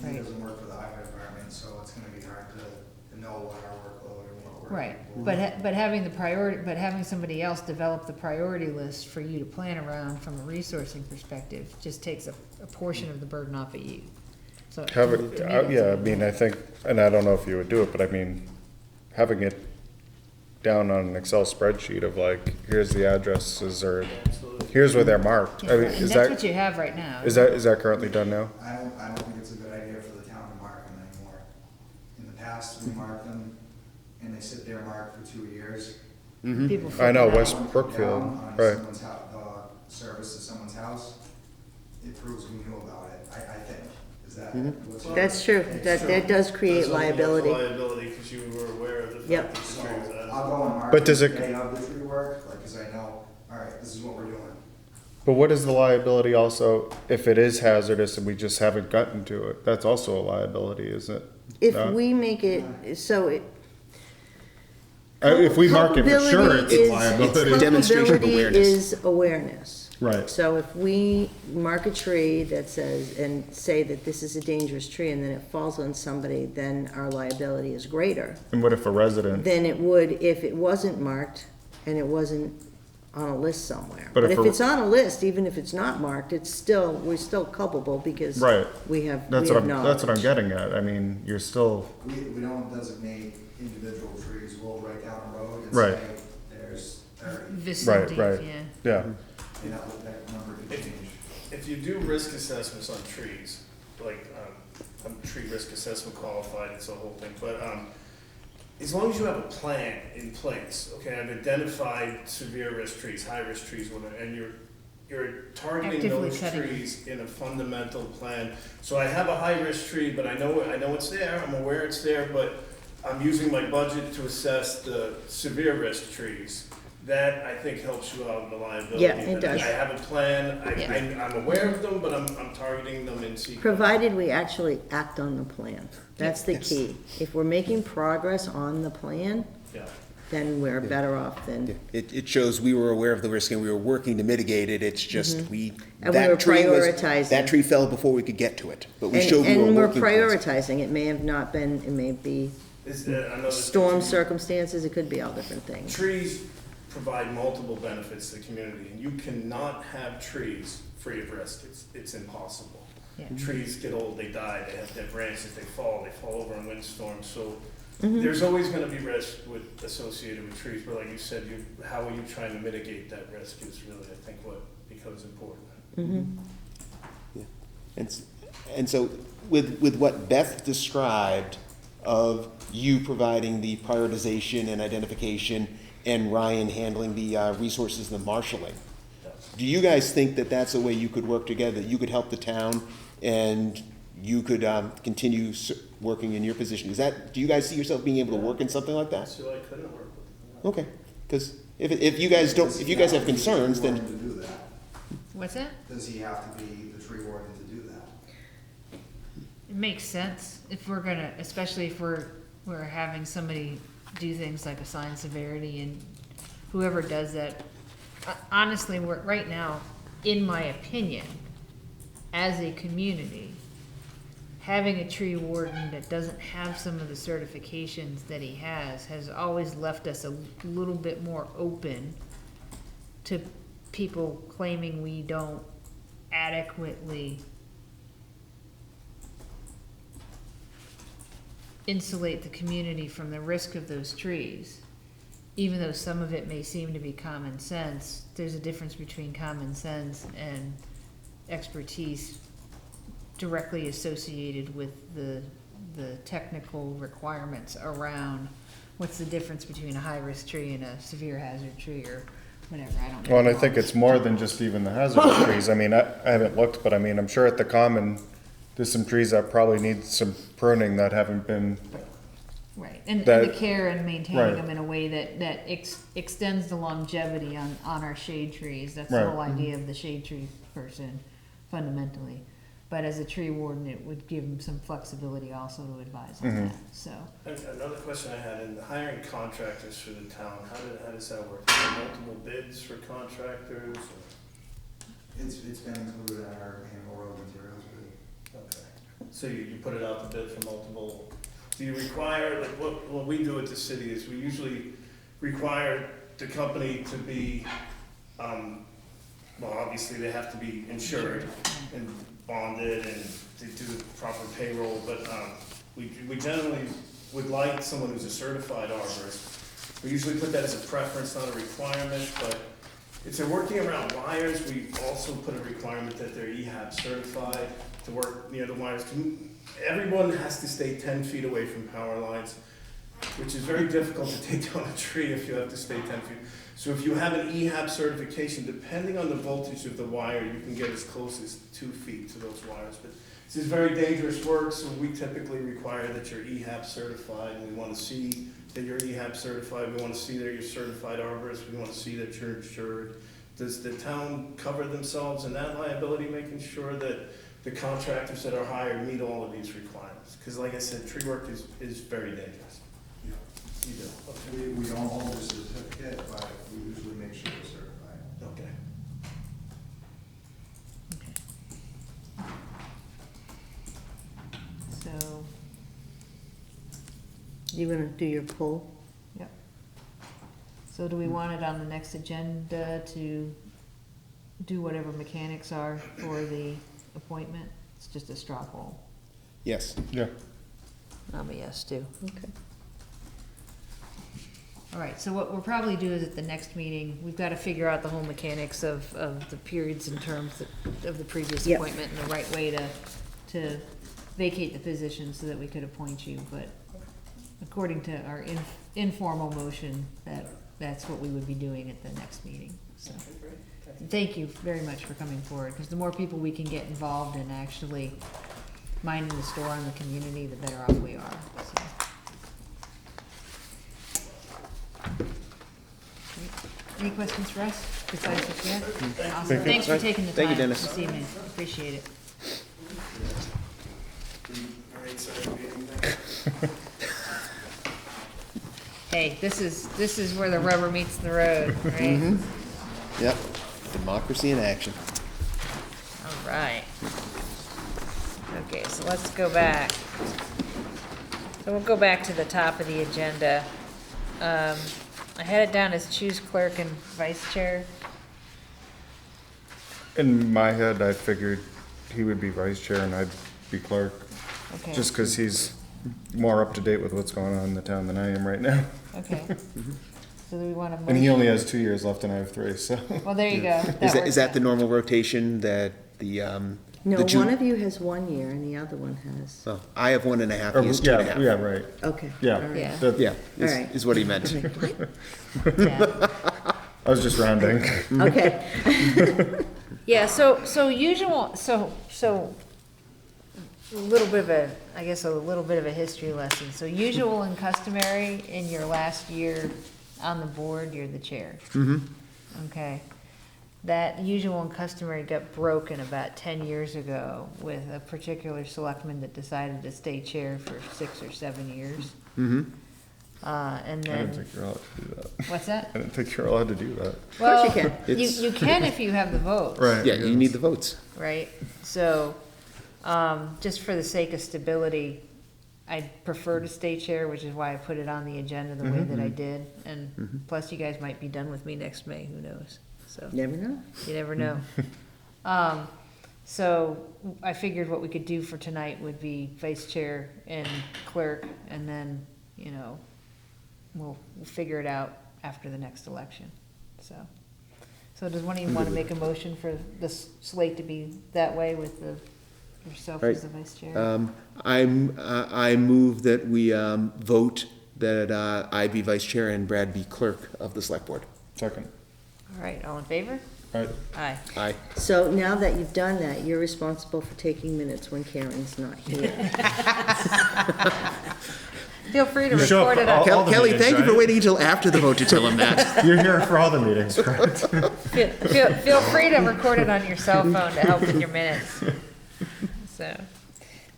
He Right. doesn't work for the highway department, so it's gonna be hard to know what our workload and what we're. Right, but having the priority, but having somebody else develop the priority list for you to plan around from a resourcing perspective just takes a portion of the burden off of you. So Have to me, it, that's yeah, I a- mean, I think, and I don't know if you would do it, but I mean, having it down on an Excel spreadsheet of like, here's the addresses, or Absolutely. here's where they're marked. I mean, And is that's what that, you have right now. is that currently done now? I don't think it's a good idea for the town to mark them anymore. In the past, we marked them, and they sit there marked for 2 years. People I know, flip it West out. Someone Brookfield, come down on right. someone's service to someone's house, it proves we knew about it, I think. Is that? what's your- That's true, that does create That's only liability. Liability, because you were aware of the Yep. fact that the So tree was out. I'll go and mark But does the it- day of the tree work, like, cause I know, all right, this is what we're doing. But what is the liability also, if it is hazardous and we just haven't gotten to it? That's also a liability, isn't it? If not? we make it, so it. If we mark it for sure, culpability it's is- liability. Demonstration of culpability awareness. is awareness. Right. So if we mark a tree that says, and say that this is a dangerous tree, and then it falls on somebody, then our liability is greater And what if a resident, than it would if it wasn't marked and it wasn't on a list somewhere. But But if if a- it's on a list, even if it's not marked, it's still, we're still culpable because Right. we have that's what knowledge. that's what I'm getting at. I mean, you're still, We don't designate individual trees, we'll write down a road and Right. say, there's 30, Vicinity, right. yeah. yeah. and that number can change. If you do risk assessments on trees, like, I'm tree risk assessment qualified, it's a whole thing, but, as long as you have a plan in place, okay, I've identified severe risk trees, high risk trees, whatever, and you're targeting Actively those cutting. trees in a fundamental plan. So I have a high risk tree, but I know it's there, I'm aware it's there, but I'm using my budget to assess the severe risk trees. That, I think, helps you out in the liability. Yeah, it That does. I have a plan, Yeah. I'm aware of them, but I'm targeting them in sequence. Provided we actually act on the plan. That's the Yes. key. If we're making progress on the plan, Yeah. then we're better off than, It shows we were aware of the risk and we were working to mitigate it, it's just we. And we that were tree was- prioritizing. That tree fell before we could get to it, but we and, showed we were and we're working towards it. prioritizing. It may have not been, it may be I know that storm circumstances, it could be all different things. trees provide multiple benefits to the community, and you cannot have trees free of risk. It's impossible. Yeah. Trees get old, they die, they have dead branches, they fall over in windstorms, so Mm-hmm. there's always gonna be risk associated with trees, but like you said, how are you trying to mitigate that risk is really, I think, what becomes important. And so with what Beth described of you providing the prioritization and identification and Ryan handling the resources and the marshaling, do you guys think that that's a way you could work together, that you could help the town and you could continue working in your position? Do you guys see yourself being able to work in something like that? So I couldn't work with them. Okay, because if you guys don't, if you guys have concerns, Does he then, have to be the tree warden to do that? What's that? Does he have to be the tree warden to do that? It makes sense if we're gonna, especially if we're having somebody do things like assign severity, and whoever does that. Honestly, right now, in my opinion, as a community, having a tree warden that doesn't have some of the certifications that he has always left us a little bit more open to people claiming we don't adequately insulate the community from the risk of those trees. Even though some of it may seem to be common sense, there's a difference between common sense and expertise directly associated with the technical requirements around what's the difference between a high-risk tree and a severe hazard tree or whatever, I don't know. Well, and I think it's more than just even the hazardous trees. I mean, I haven't looked, but I mean, I'm sure at the common, there's some trees that probably need some pruning that haven't been, Right, and that- the care and maintaining right. them in a way that extends the longevity on our shade trees. That's the Right. whole idea of the shade tree person, fundamentally. But as a tree warden, it would give him some flexibility also to advise on Mhm. that, so. And another question I had, in hiring contractors for the town, how does that work? Is there multiple bids for contractors? It's been included in our annual road materials bid. Okay. So you put it out to bid for multiple, do you require, like, what we do at the city is we usually require the company to be, well, obviously they have to be insured and bonded and they do the proper payroll, but, we generally would like someone who's a certified arborist. We usually put that as a preference, not a requirement, but if they're working around wires, we also put a requirement that they're EHAB certified to work near the wires. Everyone has to stay 10 feet away from power lines, which is very difficult to take down a tree if you have to stay 10 feet. So if you have an EHAB certification, depending on the voltage of the wire, you can get as close as 2 feet to those wires. But this is very dangerous work, so we typically require that you're EHAB certified, and we want to see that you're EHAB certified, we want to see that you're certified arborist, we want to see that you're insured. Does the town cover themselves in that liability, making sure that the contractors that are hired meet all of these requirements? Because like I said, tree work is very dangerous. Yeah. You do, okay. We don't hold the certificate, but we usually make sure we're certified. Okay. So, You gonna do your poll? yep. So do we want it on the next agenda to do whatever mechanics are for the appointment? It's just a straw poll. Yes. Yeah. I'm a yes too. Okay. All right, so what we'll probably do is at the next meeting, we've got to figure out the whole mechanics of the periods and terms of the previous Yep. appointment and the right way to vacate the position so that we could appoint you, but according to our informal motion, that's what we would be doing at the next meeting, so. Okay, great. Okay. Thank you very much for coming forward, because the more people we can get involved in actually minding the store and the community, the better off we are, so. Great. Any questions for us besides what you have? Awesome, thanks for taking the Thank you, time Dennis. this evening, appreciate it. All right, so meeting. Hey, this is where the rubber meets the road, right? Yep. Democracy in action. All right. Okay, so let's go back. So we'll go back to the top of the agenda. I had it down as choose clerk and vice chair. In my head, I figured he would be vice chair and I'd be clerk, Okay. just because he's more up to date with what's going on in the town than I am right now. Okay. So do we want to? And he only has 2 years left and I have 3, so. Well, there you go. Is works that out. the normal rotation that the, No, the Ju- one of you has 1 year and the other one has, Oh, I have 1.5, Or, he has 2.5. yeah, right. okay. Yeah. all right. Yeah. That- Yeah, is, All right. is what he meant. Yeah. I was just rounding. Okay, Yeah, so usual, so a little bit of a, I guess a little bit of a history lesson. So usual and customary, in your last year on the board, you're the chair. Mm-hmm. Okay. That usual and customary got broken about 10 years ago with a particular selectman that decided to stay chair for 6 or 7 years. Mm-hmm. And I didn't then, think you were allowed to do that. what's that? I didn't think you were allowed to do that. Well, you can. It's- you can if you have the votes. Right. Yeah, you need the votes. Right, so, just for the sake of stability, I'd prefer to stay chair, which is why I put it on the agenda the way that I did. And plus, you guys might be done with me next May, who knows? So, never know. you never know. So, I figured what we could do for tonight would be vice chair and clerk, and then, you know, we'll figure it out after the next election, so. So does one of you want to make a motion for the slate to be that way with yourself as the vice chair? I move that we vote that I be vice chair and Brad be clerk of the select board. Second. All right, all in favor? All right. Aye. Aye. So now that you've done that, you're responsible for taking minutes when Karen's not here. Feel free to You show record up it for on, all the Kelly, meetings, thank you for right? waiting until after the vote to tell him that. You're here for all the meetings, correct? feel free to record it on your cell phone to help with your minutes. So,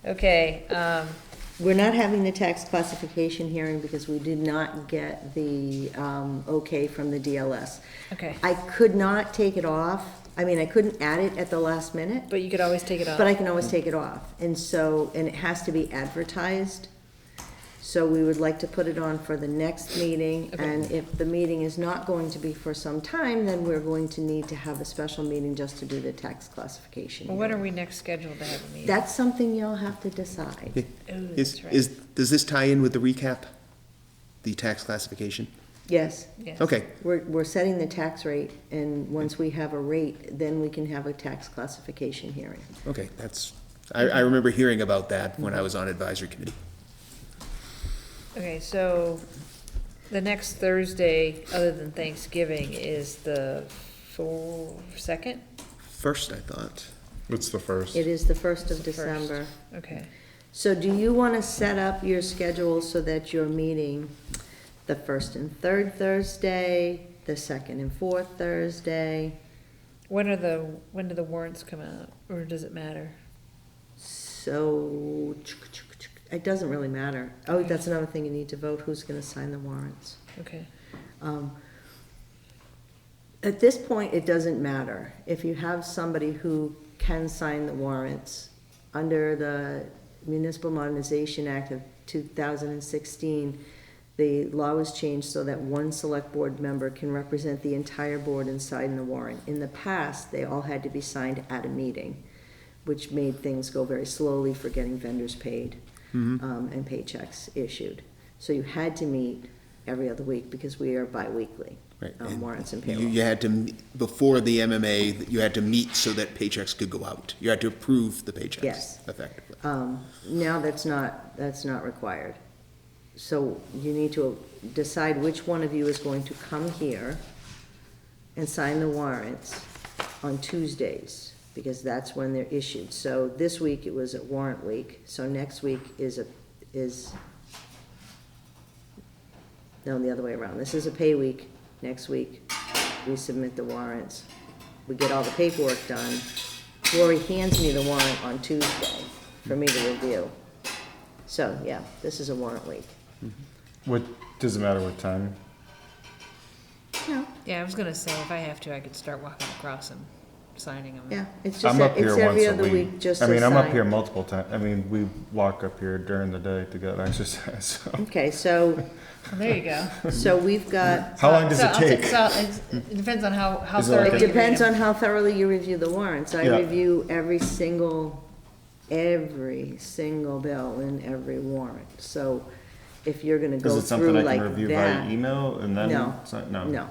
okay, We're not having the tax classification hearing because we did not get the okay from the DLS. okay. I could not take it off. I mean, I couldn't add it at the last minute, But you could always take it off. but I can always take it off. And so, and it has to be advertised. So we would like to put it on for the next meeting. Okay. And if the meeting is not going to be for some time, then we're going to need to have a special meeting just to do the tax classification. Well, when are hearing. we next scheduled to have a meeting? That's something y'all have to decide. Oh, Is, that's right. does this tie in with the recap? The tax classification? Yes. Yes. Okay, We're setting the tax rate, and once we have a rate, then we can have a tax classification hearing. okay, that's, I remember hearing about that when I was on advisory committee. Okay, so the next Thursday, other than Thanksgiving, is the second? First, I thought. It's the first. It is the 1st of The first. December. Okay. So do you want to set up your schedule so that you're meeting the 1st and 3rd Thursday, the 2nd and 4th Thursday? When do the warrants come out, or does it matter? So, it doesn't really matter. Oh, that's another thing you need to vote, who's going to sign the warrants. Okay. At this point, it doesn't matter. If you have somebody who can sign the warrants under the Municipal Modernization Act of 2016, the law was changed so that one select board member can represent the entire board and sign the warrant. In the past, they all had to be signed at a meeting, which made things go very slowly for getting vendors paid and paychecks issued. So you had to meet every other week because we are bi-weekly. Right. And Warrants and You payroll. had to, before the MMA, you had to meet so that paychecks could go out. You had to approve the paychecks. Yes. Effectively. Now that's not required. So you need to decide which one of you is going to come here and sign the warrants on Tuesdays, because that's when they're issued. So this week it was a warrant week, so next week is no, the other way around. This is a pay week. Next week, we submit the warrants. We get all the paperwork done. Lori hands me the warrant on Tuesday for me to review. So, yeah, this is a warrant week. What, does it matter what time? No. Yeah, I was gonna say, if I have to, I could start walking across and signing them. Yeah, it's I'm just, up here it's every once a other week. week, just I to mean, I'm up sign. here multiple times. I mean, we walk up here during the day to get exercise, so. Okay, so, Well, there you go. we've got, How long does So it I'll take? So it depends on how Is it thoroughly like it you depends read on 'em. how thoroughly you review the warrants. I Yeah. review every single bill in every warrant. So if you're gonna Is go it something through I like can review that. via email and then? No, No. no.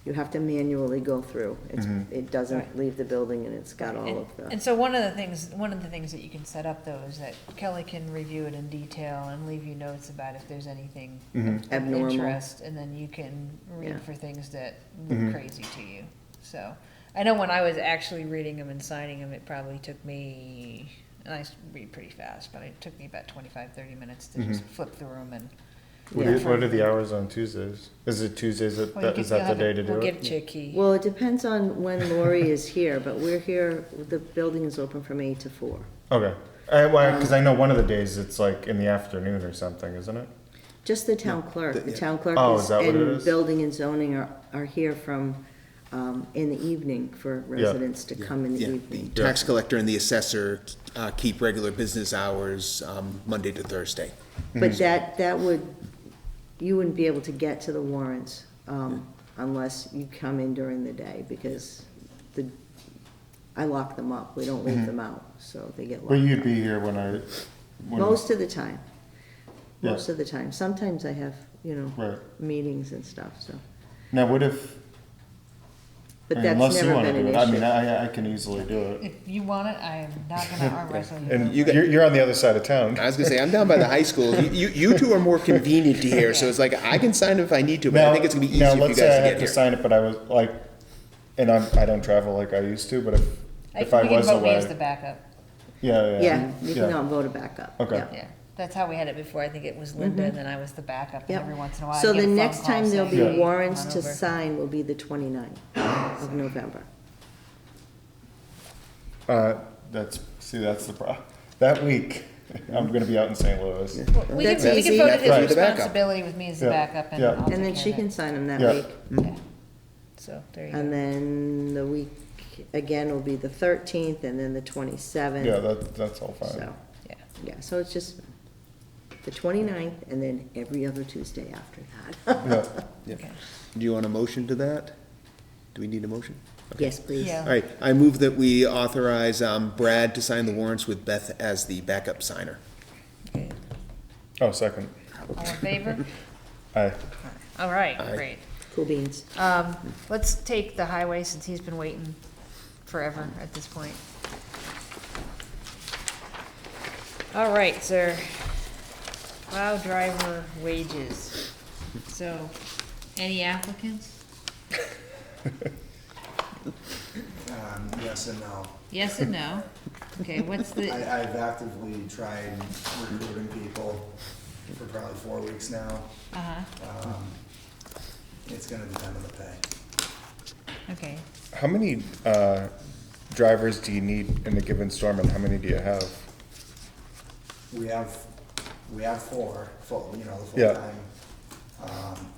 You have to manually go through. Mhm. It doesn't leave the building and it's got all of And the, so one of the things that you can set up though is that Kelly can review it in detail and leave you notes about if there's anything Mhm. of Abnormal. interest, and then you can Yeah. read for things that look Mhm. crazy to you. So, I know when I was actually reading them and signing them, it probably took me, and I read pretty fast, but it took me about 25-30 minutes to just Mhm. flip through them and. What are the hours on Tuesdays? Is it Tuesdays, Well, you is get- that the day to do We'll it? get you a key. well, it depends on when Lori is here, but we're here, the building is open from 8 to 4. Okay. Because I know one of the days it's like in the afternoon or something, isn't it? Just the town clerk. The town clerk Oh, is, is that what it and is? building and zoning are here from, in the evening for residents to come in the Yeah, the evening. tax collector and the assessor keep regular business hours Monday to Thursday. But that would, you wouldn't be able to get to the warrants unless you come in during the day, because I lock them up. We don't leave them out, so they get locked But you'd up. be here when Most of the time. Yeah. Most of the time. Sometimes I have, Right. meetings and stuff, so. Now, what if, But I mean, that's unless you never wanna been do an it, I issue. mean, I can easily do it. If you want it, I am not gonna arm wrestle you. And you got- You're on the other side of town. I was gonna say, I'm down by the high school. You two are more convenient to here, so it's like, I can sign if I need to, but I think it's gonna be easier Now, for you let's guys say I to had get to here. sign it, but I was like, and I don't travel like I used to, but if I You can was vote me as the away. backup. Yeah. Yeah, you can Yeah. all vote a backup. Okay. yeah. Yeah, that's how we had it before. I think it was Linda, and then I was the backup, and Yep. every once in a while I'd So get a the phone next call time there'll be saying, "Hey, warrants come to on over." sign will be the 29th of November. That's See, that's the problem. That week, I'm gonna be out in St. Louis. We That's can easy. vote it Right. as responsibility with me as the Yeah. backup and Yeah. I'll take And then care she of can it. sign them that Yeah. week. Yeah. So, there you And go. then the week, again, will be the 13th and then the 27th. Yeah, that's all fine. So, Yeah. yeah, so it's just the 29th and then every other Tuesday after that. Yeah. Yeah. Okay. Do you want a motion to that? Do we need a motion? Yes, please. Yeah. All right, I move that we authorize Brad to sign the warrants with Beth as the backup signer. Okay. Oh, second. All in favor? Aye. All right, Aye. great. Cool beans. Let's take the highway since he's been waiting forever at this point. All right, sir. Plow driver wages. So, any applicants? Yes and no. Yes and no? Okay, what's the, I've actively tried recruiting people for probably 4 weeks now. uh-huh, It's gonna depend on the pay. okay. How many, drivers do you need in a given storm and how many do you have? We have 4, full, the Yeah. full-time.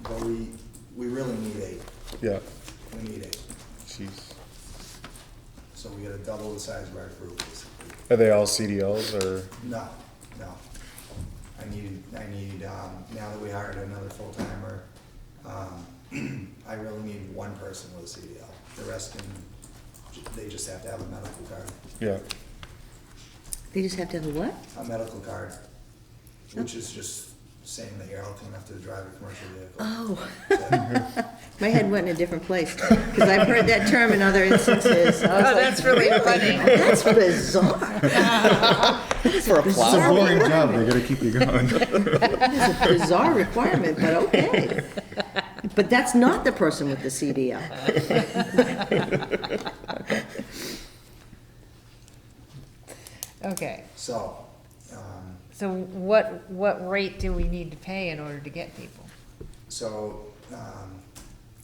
But we really need 8. Yeah, We need 8. jeez. So we gotta double the size of our crew, basically. Are they all CDLs or? No. I need, now that we hired another full-timer, I really need 1 person with a CDL. The rest they just have to have a medical card. Yeah, They just have to have a what? A medical card, which is just saying that you're healthy enough to drive a commercial vehicle. Oh, my head went in a different place, because I've heard that term in other instances. I was like, that's really funny. That's bizarre. For a plow? boring job, they gotta keep you going. It's a bizarre requirement, but okay. But that's not the person with the CDL. Okay, So, so what rate do we need to pay in order to get people? so,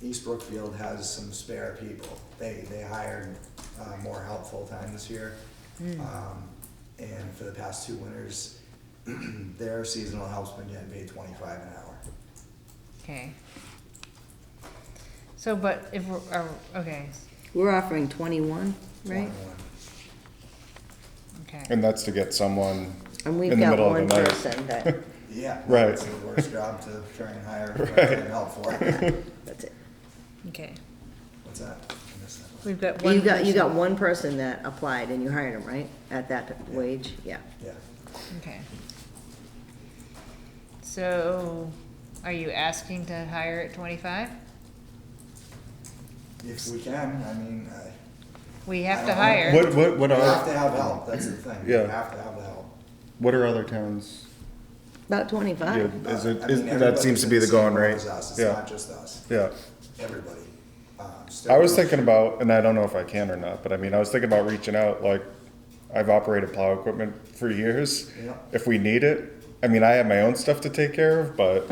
East Brookfield has some spare people. They hired, more help full-time this year. And for the past 2 winters, their seasonal help's been getting paid $25 an hour. Okay. So, but if we're, okay, We're offering 21, right? 21. okay. And that's to get someone And we've in the got middle of one the night. person that, Yeah. Right. It's the worst job to try and hire full-time help for. that's it. Okay, What's that? I missed that one. we've got one You got person. one person that applied and you hired him, right? At that wage? Yeah. Yeah. Okay. So, are you asking to hire at 25? If we can, I mean, We have I to don't know. hire. What we have are, to have help, that's the thing. We Yeah. have to have the help. what are other towns? About 25. Yeah, is it, I mean, that seems to be the everybody's in going same boat rate? as us. It's Yeah, not just us, yeah. everybody. I was thinking about, and I don't know if I can or not, but I mean, I was thinking about reaching out, like, I've operated plow equipment for years. Yeah. If we need it, I mean, I have my own stuff to take care of, but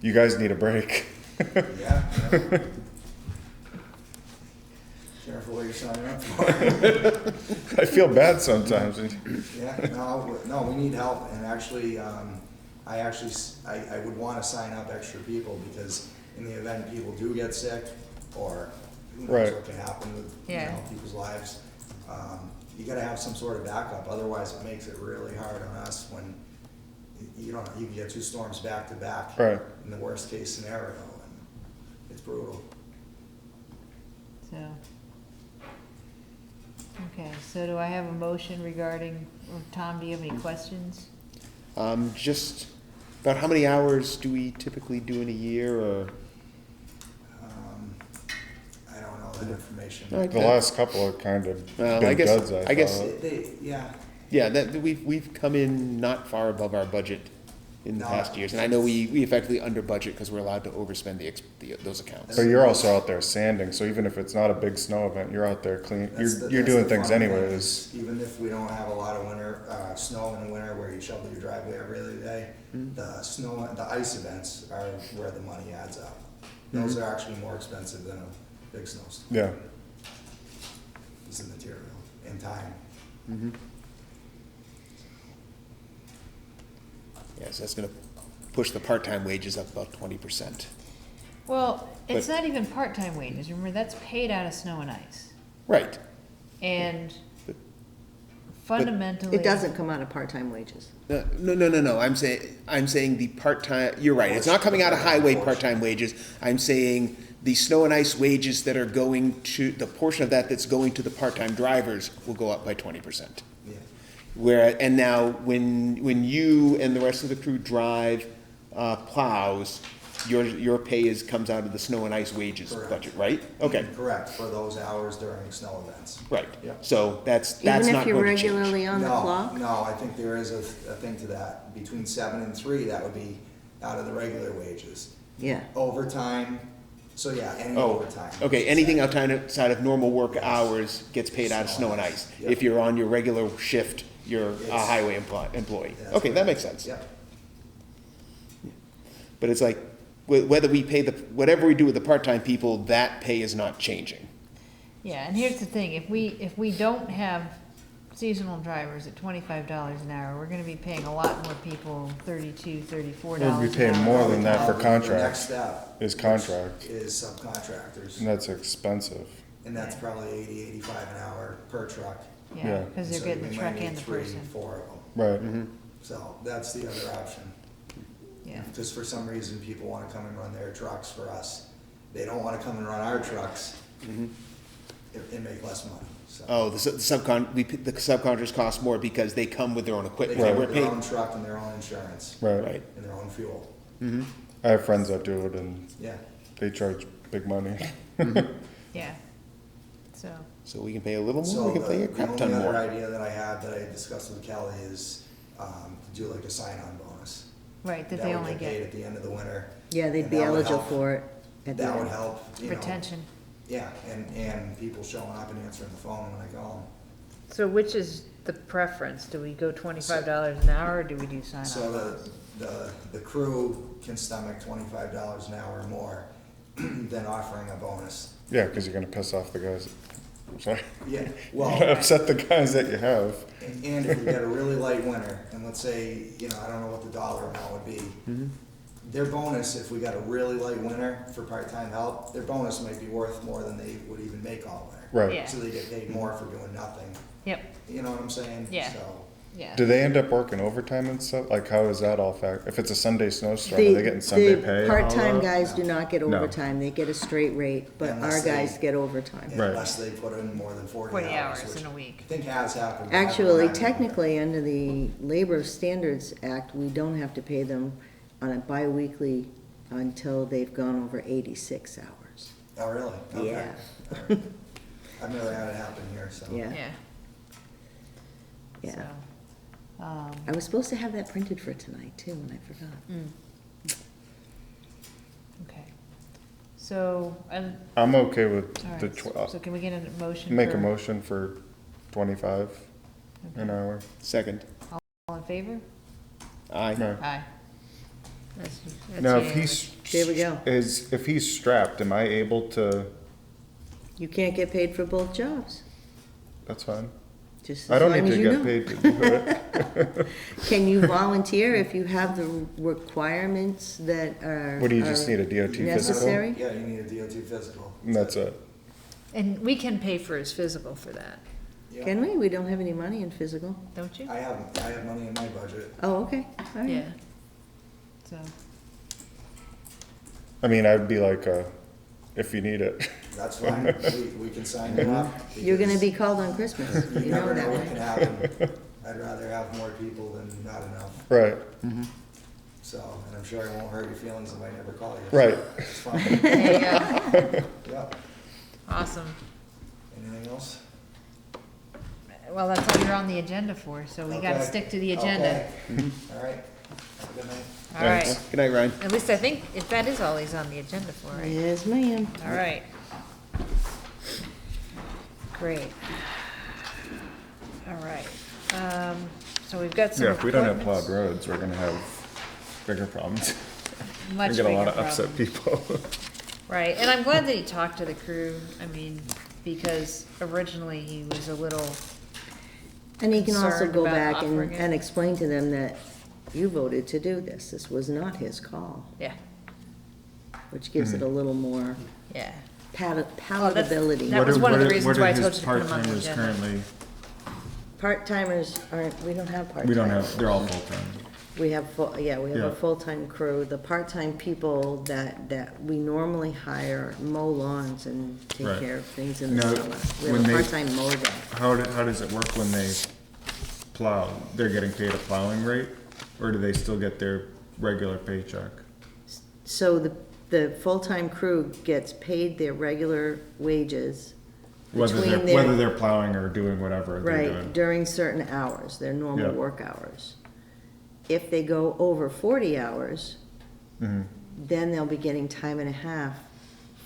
you guys need a break. Yeah. Careful what you're signing up for. I feel bad sometimes. Yeah, no, we need help, and actually, I would wanna sign up extra people, because in the event people do get sick, or who knows Right. what can happen with, Yeah. people's lives, you gotta have some sort of backup, otherwise it makes it really hard on us when you can get 2 storms back to back. Right. In the worst case scenario, and it's brutal. So. Okay, so do I have a motion regarding, or Tom, do you have any questions? Just about how many hours do we typically do in a year, or? I don't know that information. Okay. The last couple are kind of Well, been I guess- duds, I guess- thought. Yeah, Yeah, we've come in not far above our budget in the No. past years, and I know we effectively under budget because we're allowed to overspend those accounts. But you're also out there sanding, so even if it's not a big snow event, you're out there clean, you're doing things anyways. Even if we don't have a lot of winter, snow in the winter where you shovel your driveway every other day, the ice events are where the money adds up. Those are actually more expensive than a big snowstorm. Yeah, It's the material and time. Yes, that's gonna push the part-time wages up about 20%. Well, it's But- not even part-time wages, remember, that's paid out of snow and ice. Right. And But- fundamentally. It doesn't come out of part-time wages. No, I'm saying the part-time, you're right, it's not coming out of highway part-time wages. I'm saying the snow and ice wages that are going to, the portion of that that's going to the part-time drivers will go up by 20%. Yeah. And now, when you and the rest of the crew drive plows, your pay comes out of the snow and ice wages Correct. budget, right? Okay, Correct, for those hours during snow events. right. Yeah. So that's Even if not you're going to change. regularly on the No, clock? no, I think there is a thing to that. Between 7 and 3, that would be out of the regular wages. Yeah. Overtime, so yeah, any Oh, overtime. okay, anything outside of normal work hours gets paid out of snow and ice. Yep. If you're on your regular shift, you're a Yes. highway employee. That's Okay, that correct. makes sense. Yep. But it's like, whether we pay whatever we do with the part-time people, that pay is not changing. Yeah, and here's the thing, if we don't have seasonal drivers at $25 an hour, we're gonna be paying a lot more people $32, $34 an hour. We'd be paying more than that for The next contracts, step. is contract. Is subcontractors, and that's expensive. and that's probably 80, 85 an hour per truck. Yeah, Yeah. cause they're So getting we the might truck need and the 3, person, 4 of them. Right. So that's the other option. yeah. Just for some reason, people wanna come and run their trucks for us. They don't wanna come and run our trucks and make less money, so. Oh, the subcontractors cost more because they come with their own They equipment. come We're with their paying, own truck and their own insurance Right. right. and their own fuel, I have friends that do it and yeah. they charge big money. Yeah, so, So we can pay a little more, So we can pay a the crap only ton other more. idea that I had that I discussed with Kelly is, to do like a sign-on bonus. right, that they only would get paid get at the end of the winter. Yeah, they'd And be that would eligible help. for it at the That would end. help, you know. retention. Yeah, and people showing up and answering the phone when I call So which is the preference? Do we go $25 an hour or do we do sign them. on? So the crew can stomach $25 an hour or more than offering a bonus. Yeah, because you're gonna piss off the guys. I'm sorry. Yeah, well. Upset the guys that you have. And if we get a really light winter, and let's say, you know, I don't know what the dollar amount would be. Their bonus, if we got a really light winter for part-time help, their bonus might be worth more than they would even make all winter. Right. Yeah. So they get paid more for doing nothing. Yep, You know what I'm saying? Yeah. So, yeah. Do they end up working overtime and stuff? Like, how is that all if it's a Sunday snowstorm, are they getting Sunday pay? The and all part-time that? guys do not get No. overtime, they get a straight rate, but Unless our guys they- get overtime. Right. unless they put in more than 40 40 hours, hours which in a I week. think has happened. Actually, technically, under the Labor Standards Act, we don't have to pay them on a bi-weekly until they've gone over 86 hours. Oh, really? Okay. Yeah. All right. I've never had it happen here, so. Yeah. Yeah. Yeah. So, I was supposed to have that printed for tonight, too, and I forgot. okay. So, I'm okay with all the, right, so can we get a motion? make a for- motion for 25 an Okay. hour. Second. All in favor? Aye. No. Aye. That's Now, if unanimous. he's. There we go. If he's strapped, am I able to, You can't get paid for both jobs, that's fine. just I as don't long need as to you get know. paid to do it. Can you volunteer if you have the requirements that are What do you just are need, a DOT physical? necessary? Yeah, you need a DOT physical. And that's it. And we can pay for his physical for that, Yeah. Can we? We don't have any money in physical. don't you? I have money in my budget. Oh, okay, all right. Yeah. So, I mean, I'd be like, if you need it. That's fine. We can sign you up. You're gonna because be called on Christmas, You you know never know that, what can right? happen. I'd rather have more people than not enough. Right, So, and I'm sure it won't hurt your feelings if I never call you. right. It's fine. there you go. Yep. Awesome. Anything else? Well, that's all you're on the agenda for, so we gotta Okay. stick to the agenda. Okay. All right. Have a good night. All right. Thanks. Good night, Ryan. At least I think, if that is all he's on the agenda for, right? Yes, ma'am. All right. Great. All right. So we've got some Yeah, if we don't have appointments. plowed roads, we're gonna have bigger problems. Much We get a lot bigger of upset problem. people. Right, and I'm glad that he talked to the crew, I mean, because originally he was a little, And he can also Concerned go about back offering it. and explain to them that you voted to do this. This was not his call, Yeah, which gives it a little more yeah. palatability. That was one of the What are- reasons why I what are told his you to put 'em on the part-timers agenda. currently? Part-timers aren't, we don't have part-time. We don't have, they're all full-time. We have, we have Yeah. a full-time crew. The part-time people that we normally hire mow lawns and take Right. care of things in the Now, summer. We when have a they- part-time mower guy. How does it work when they plow? They're getting paid a plowing rate, or do they still get their regular paycheck? So the full-time crew gets paid their regular wages Whether between whether their, they're plowing or doing whatever they're right, doing. during certain hours, their normal Yeah. work hours. If they go over 40 hours, Mhm, then they'll be getting time and a half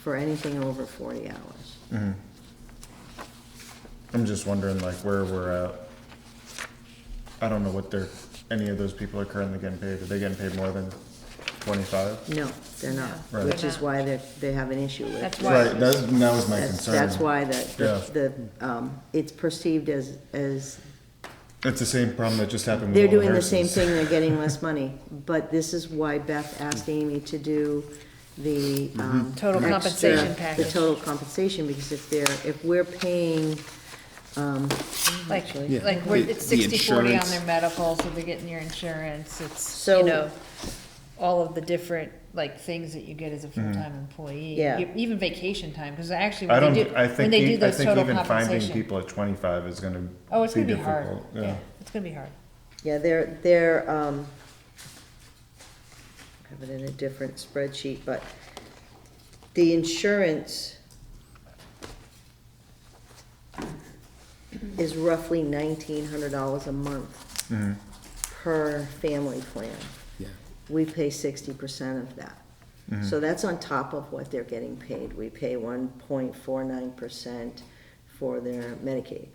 for anything over 40 hours. mhm. I'm just wondering like where we're at. I don't know what any of those people are currently getting paid. Are they getting paid more than 25? No, they're not, Right. which is They're why they have an issue with. That's why- Right, that was my concern. That's why it's perceived as, It's the same problem that just happened with they're all the doing the same nurses. thing, they're getting less money. But this is why Beth asked Amy to do the, Total extra- compensation package. The total compensation, because if we're paying, Like, actually, Yeah. like, it's The 60/40 on insurance. their medical, so they're getting your insurance, it's, So- you know, all of the different, like, things that you get as a full-time employee. Yeah. Even vacation time, because actually, I when don't, they do, I when think, they do I those think total even finding compensation. people at 25 is gonna Oh, it's be gonna be hard, difficult. yeah, it's gonna be hard. yeah, I have it in a different spreadsheet, but the insurance is roughly $1,900 a month Mhm. per family plan. Yeah. We pay 60% of that. So that's on top of what they're getting paid. We pay 1.49% for their Medicaid.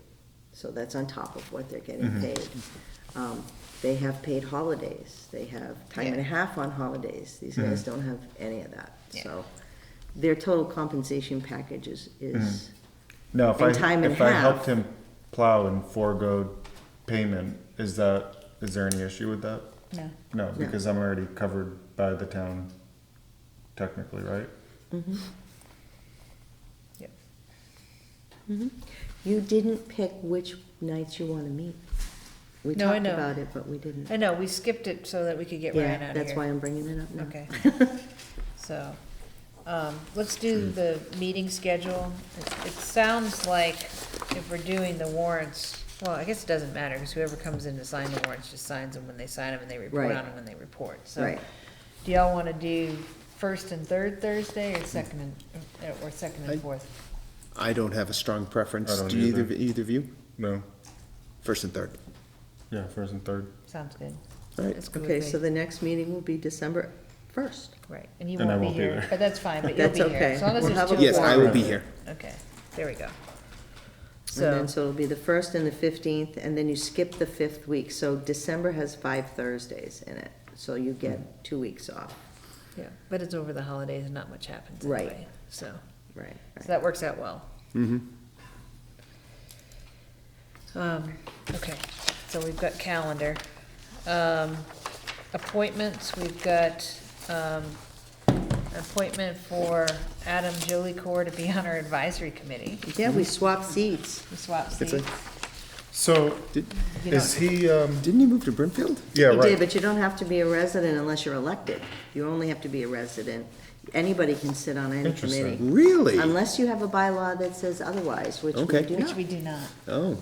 So that's on top of what they're getting paid. They have paid holidays. They have time and a half on holidays. These guys don't have any of that. Yeah. So their total compensation package is Now, if And time and if I half. helped him plow and forego payment, is there any issue with that? No, No, because I'm already covered by the town technically, right? yep. You didn't pick which nights you want to meet. We No, I talked know. about it, but we didn't. I know, we skipped it so that we could get Ryan out Yeah, of that's here. why I'm bringing it up now. Okay. So, let's do the meeting schedule. It sounds like if we're doing the warrants, well, I guess it doesn't matter, because whoever comes in to sign the warrants just signs them when they sign them, and they report Right. on them when they report, so. Right. Do y'all wanna do first and third Thursday, or second I- and fourth? I don't have a strong preference. I don't Do either of you? No. First and third. Yeah, first and third. Sounds good. All right. That's good Okay, with so me. the next meeting will be December 1st. Right, and you And I won't be won't be here, there. but that's fine, but you'll That's be here, okay. as long as We'll there's have a two. Yes, I will be quorum. here. Okay, there we go. And So, then, so it'll be the 1st and the 15th, and then you skip the 5th week. So December has 5 Thursdays in it, so you get 2 weeks off. yeah, but it's over the holidays and not much happens Right. anyway, so, Right, so that works out well. Mm-hmm. Okay, so we've got calendar. Appointments, we've got, appointment for Adam Jolicoeur to be on our advisory committee. Yeah, we swapped seats. We swapped It's seats. So, Did, You know, is he, didn't you move to Brimfield? yeah, You did, right. but you don't have to be a resident unless you're elected. You only have to be a resident. Anybody can sit on any Interesting. committee. Really? Unless you have a bylaw that says otherwise, which we Okay. do Which not. we do not. Oh.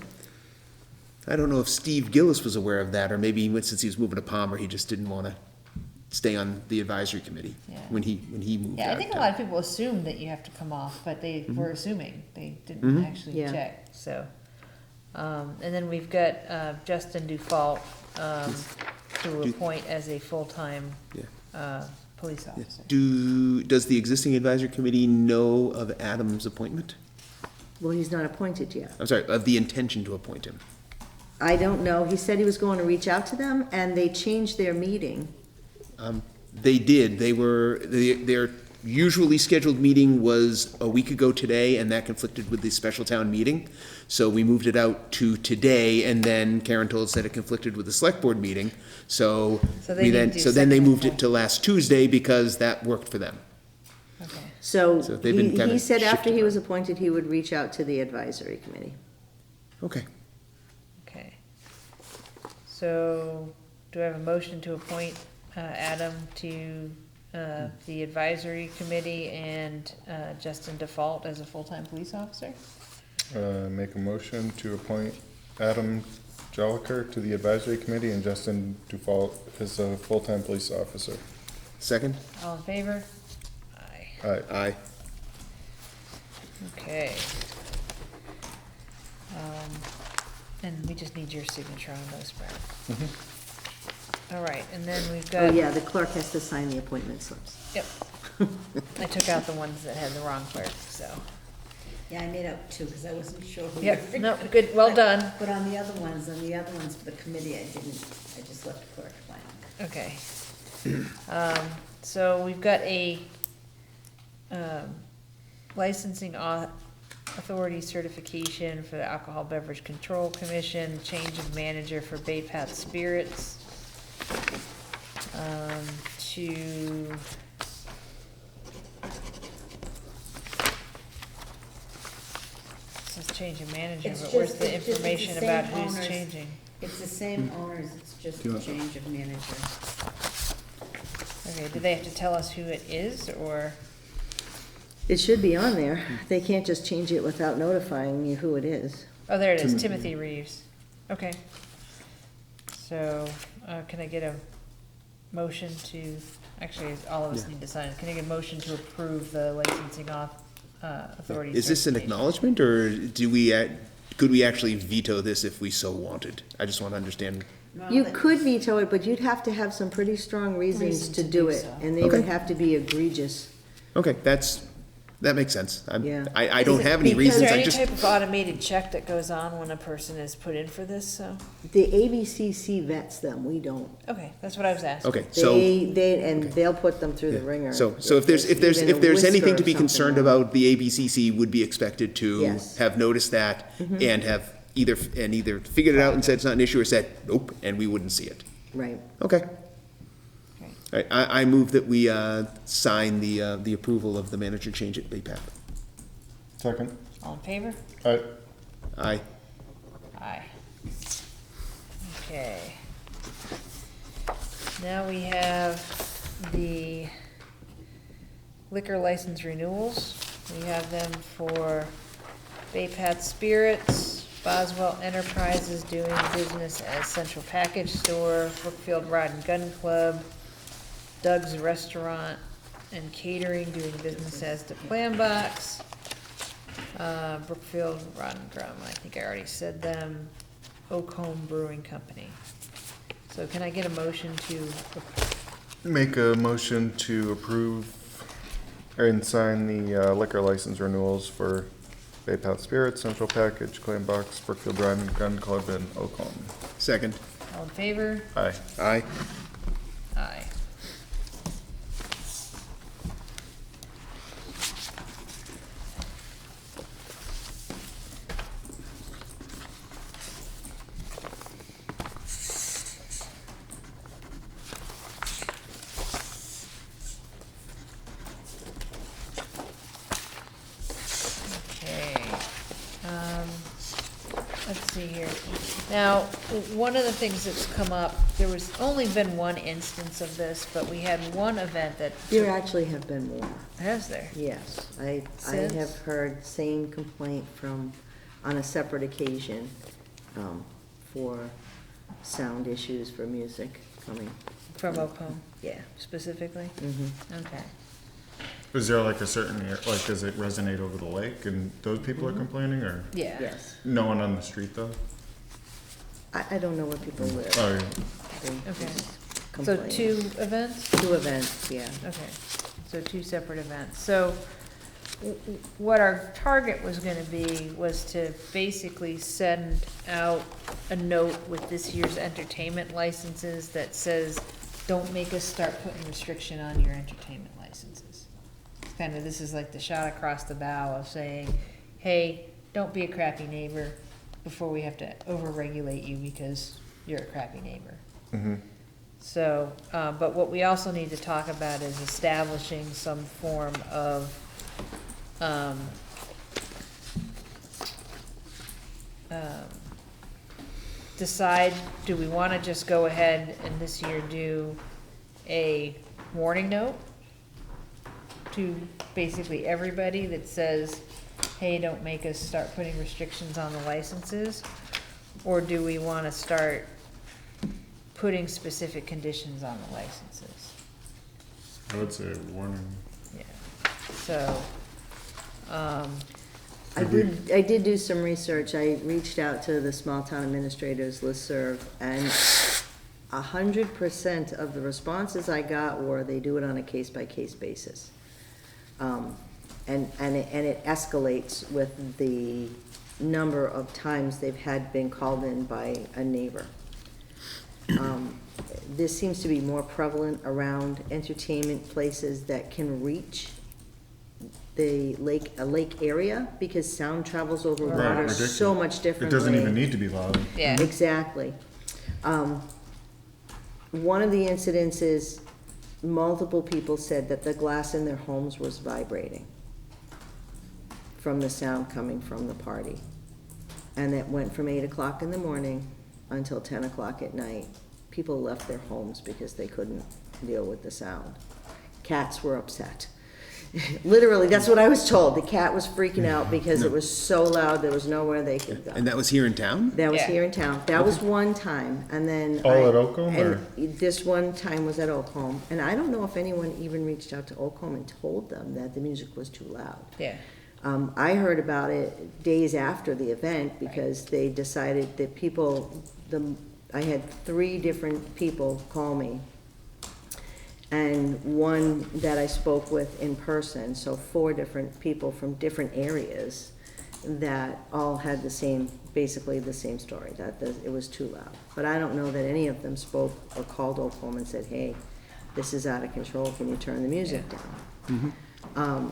I don't know if Steve Gillis was aware of that, or maybe since he was moving to Palmer, he just didn't want to stay on the advisory committee Yeah. when he moved Yeah, I out think a to- lot of people assume that you have to come off, but they were assuming, they didn't actually Yeah. check, so. And then we've got, Justin Dufault, to appoint as a full-time, Yeah. police Yeah. officer. Does the existing advisory committee know of Adam's appointment? Well, he's not appointed yet. I'm sorry, of the intention to appoint him? I don't know. He said he was going to reach out to them, and they changed their meeting. They did. They're usually scheduled meeting was a week ago today, and that conflicted with the special town meeting. So we moved it out to today, and then Karen told us that it conflicted with the select board meeting. So So they we need to then, do so then they second and moved it to last Tuesday because that worked for them. Okay. So So they've been kinda he said after shifted he was around. appointed, he would reach out to the advisory committee. Okay. Okay. So, do I have a motion to appoint Adam to the advisory committee and Justin Default as a full-time police officer? Make a motion to appoint Adam Joliker to the advisory committee and Justin Dufault as a full-time police officer. Second? All in favor? Aye. Aye. Aye. Okay. And we just need your signature on those, Brad. All right, and then we've Oh, got. yeah, the clerk has to sign the appointment slips. Yep. I took out the ones that had the wrong clerk, so. Yeah, I made out two, because I wasn't sure who. Yep, were- no, good, well done. But on the other ones for the committee, I just left the clerk blank. Okay. So we've got a licensing authority certification for the Alcohol Beverage Control Commission, change of manager for Bay Path Spirits. To says change of manager, It's but where's just- the it's just the information same about who's owners. changing? It's the same owners, it's just Do you a want- change of manager. Okay, do they have to tell us who it is, or? It should be on there. They can't just change it without notifying you who it is. Oh, there it is, Timothy Reeves. Okay. So, can I get a motion to, actually, all of us Yeah. need to sign. Can I get a motion to approve the licensing authority? Is this an certification? acknowledgement, or do we, could we actually veto this if we so wanted? I just want to understand. No, You but- could veto it, but you'd have to have some pretty strong reasons Reason to to do do it, so. and they would Okay. have to be egregious. Okay, that makes sense. Yeah. I don't Is it- have any because- Is reasons, there I any just, type of automated check that goes on when a person is put in for this, so? The ABCC vets them, we don't. Okay, that's what I was asking. okay, so. And they'll put them through the Yeah. ringer. So if there's even a anything whisker to be or concerned something. about, the ABCC would be expected to Yes. Mm-hmm. have noticed that and have either figured it out and said it's not an issue, or said, nope, and we wouldn't see it. Right. Okay. Okay. All right, I move that we sign the approval of the manager change at Bay Path. Second. All in favor? Aye. Aye. Aye. Okay. Now we have the liquor license renewals. We have them for Bay Path Spirits, Boswell Enterprises doing business as Central Package Store, Brookfield Rod and Gun Club, Doug's Restaurant and Catering doing business as the Plan Box, Brookfield Rod and Grum, I think I already said them, Oak Home Brewing Company. So can I get a motion to, Make a motion to approve and sign the liquor license renewals for Bay Path Spirits, Central Package, Clam Box, Brookfield Rod and Gun Club, and Oak Home. Second. all in favor? Aye. Aye. Aye. Okay, let's see here. Now, one of the things that's come up, there was only been one instance of this, but we had one event that. There actually have been more, Has there? yes. I Since? have heard same complaint from, on a separate occasion, for sound issues for music coming. From Oak Home Yeah. specifically? Mhm. Okay. Is there like a certain, like, does it resonate over the lake and those people are complaining, or Yeah. Yes. no one on the street though? I don't know where people live. Oh, They Okay. just So complain. 2 events? 2 events, yeah. Okay, so 2 separate events. So what our target was gonna be was to basically send out a note with this year's entertainment licenses that says, don't make us start putting restriction on your entertainment licenses. kind of, this is like the shot across the bow of saying, hey, don't be a crappy neighbor before we have to over-regulate you because you're a crappy neighbor. Mhm. So, but what we also need to talk about is establishing some form of, decide, do we wanna just go ahead and this year do a warning note to basically everybody that says, hey, don't make us start putting restrictions on the licenses? Or do we wanna start putting specific conditions on the licenses? I would say warning. Yeah, so, I did do some research. I reached out to the small town administrators listserv, and 100% of the responses I got were they do it on a case-by-case basis. And it escalates with the number of times they've been called in by a neighbor. This seems to be more prevalent around entertainment places that can reach a lake area, because sound travels over Right, water ridiculous. so much It differently. doesn't even need to be loud. yeah. Exactly. One of the incidents is multiple people said that the glass in their homes was vibrating from the sound coming from the party. And it went from 8 o'clock in the morning until 10 o'clock at night. People left their homes because they couldn't deal with the sound. Cats were upset. Literally, that's what I was told. The cat was freaking out because it was so loud, there was nowhere they could go. And that was here in town? That was Yeah. here in town. That was one time, and then. All at Oakham, and this one time was at Oakham, and I don't know if anyone even reached out to Oakham and told them that the music was too loud. Yeah, I heard about it days after the event because they decided that I had 3 different people call me, and one that I spoke with in person, so 4 different people from different areas that all had basically the same story, that it was too loud. But I don't know that any of them spoke or called Oakham and said, hey, this is out of control, can you turn the music down?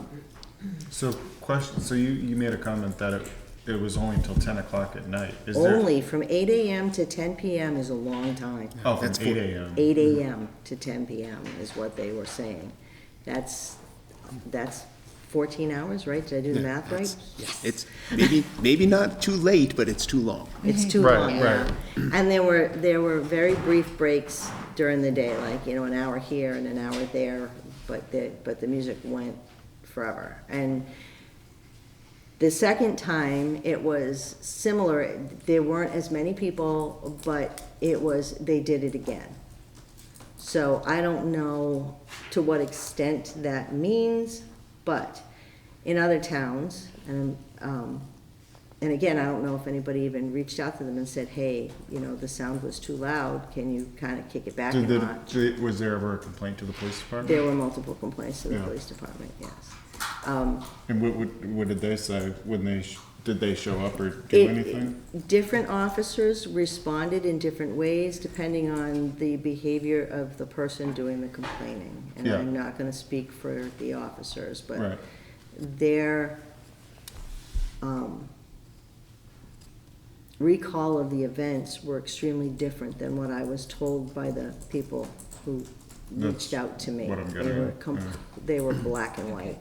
So question, so you made a comment that it was only until 10 o'clock at night. Is there? Only from 8 AM to 10 PM is a long time. Oh, from That's 8 AM. 8 AM to 10 PM is what they were saying. That's 14 hours, right? Did I do the math right? Yes, it's maybe not too late, but it's too long. It's too Right, long. right. And there were very brief breaks during the day, like, an hour here and an hour there, but the music went forever. And the second time, it was similar. There weren't as many people, but they did it again. So I don't know to what extent that means, but in other towns, and again, I don't know if anybody even reached out to them and said, hey, the sound was too loud, can you kind of kick it back a notch? Was there ever a complaint to the police department? There were multiple complaints to the Yeah. police department, yes. And what did they say when did they show up or do anything? Different officers responded in different ways depending on the behavior of the person doing the complaining. And Yeah. I'm not gonna speak for the officers, but Right. their recall of the events were extremely different than what I was told by the people who reached That's out to me. what I'm They getting were at, com- yeah. They were black and white,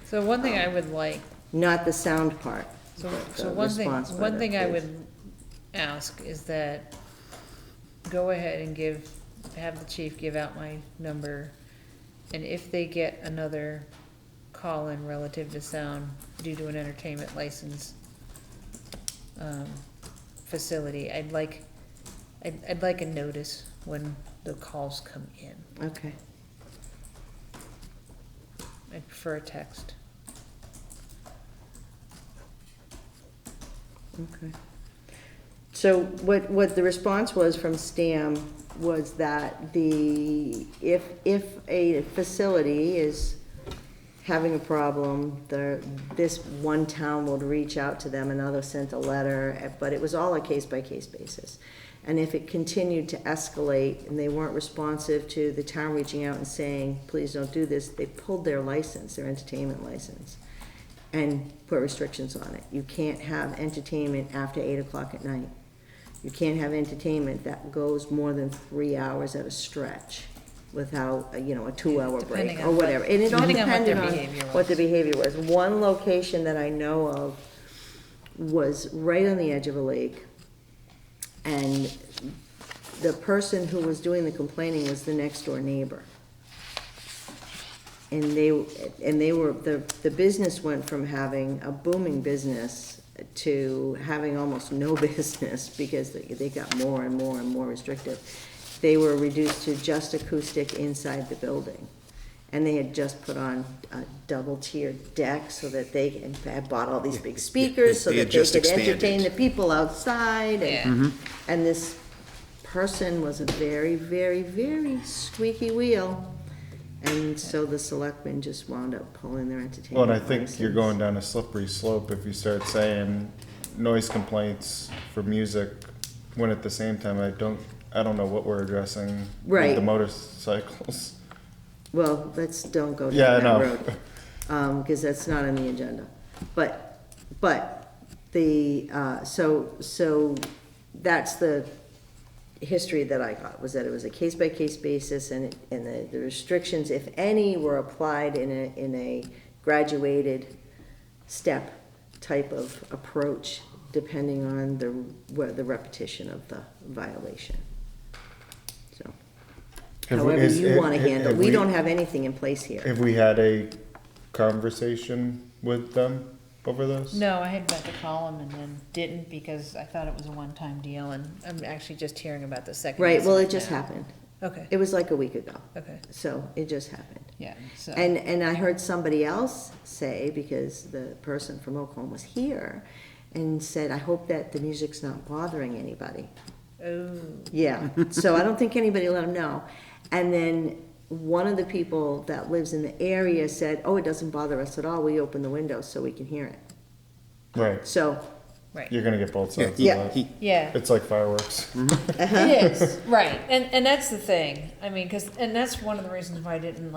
so one thing I would like, not the sound part. so, but so the one thing, response by one the thing I police. would ask is that go ahead and have the chief give out my number, and if they get another call in relative to sound due to an entertainment license, facility, I'd like a notice when the calls come in. Okay. I prefer a text. Okay. So what the response was from STAM was that if a facility is having a problem, this one town would reach out to them, another sent a letter, but it was all a case-by-case basis. And if it continued to escalate and they weren't responsive to the town reaching out and saying, please don't do this, they pulled their license, their entertainment license, and put restrictions on it. You can't have entertainment after 8 o'clock at night. You can't have entertainment that goes more than 3 hours at a stretch without, a 2-hour break Depending or on whatever. And it all depending on what their depended on behavior was. what the behavior was. One location that I know of was right on the edge of a lake. And the person who was doing the complaining was the next door neighbor. And they were, the business went from having a booming business to having almost no business because they got more and more and more restrictive. They were reduced to just acoustic inside the building. And they had just put on a double-tiered deck so that they had bought all these big speakers so they that had they just could expanded. entertain the people outside. Yeah. And this person was a very, very, very squeaky wheel. And so the selectmen just wound up pulling their entertainment Well, and I think license. you're going down a slippery slope if you start saying noise complaints for music, when at the same time, I don't know what we're addressing with Right. the motorcycles. Well, don't go Yeah, I down know. that road, because that's not on the agenda. But the, so that's the history that I got, was that it was a case-by-case basis, and the restrictions, if any, were applied in a graduated step type of approach, depending on the repetition of the violation. So, however you want to handle it. We don't have anything in place here. Have we had a conversation with them over this? No, I had meant to call him and then didn't because I thought it was a one-time deal, and I'm actually just hearing about the second. Right, well, it incident just now. happened. Okay, It was like a week ago. okay, So it just happened. yeah, so. And I heard somebody else say, because the person from Oklahoma was here, and said, I hope that the music's not bothering anybody. Oh, Yeah, so I don't think anybody let him know. And then one of the people that lives in the area said, oh, it doesn't bother us at all, we open the windows so we can hear it. Right, So, right. you're gonna get both Yeah, sides Yeah. of that. Yeah, It's like fireworks. it is, right, and that's the thing, I mean, and that's one of the reasons why I didn't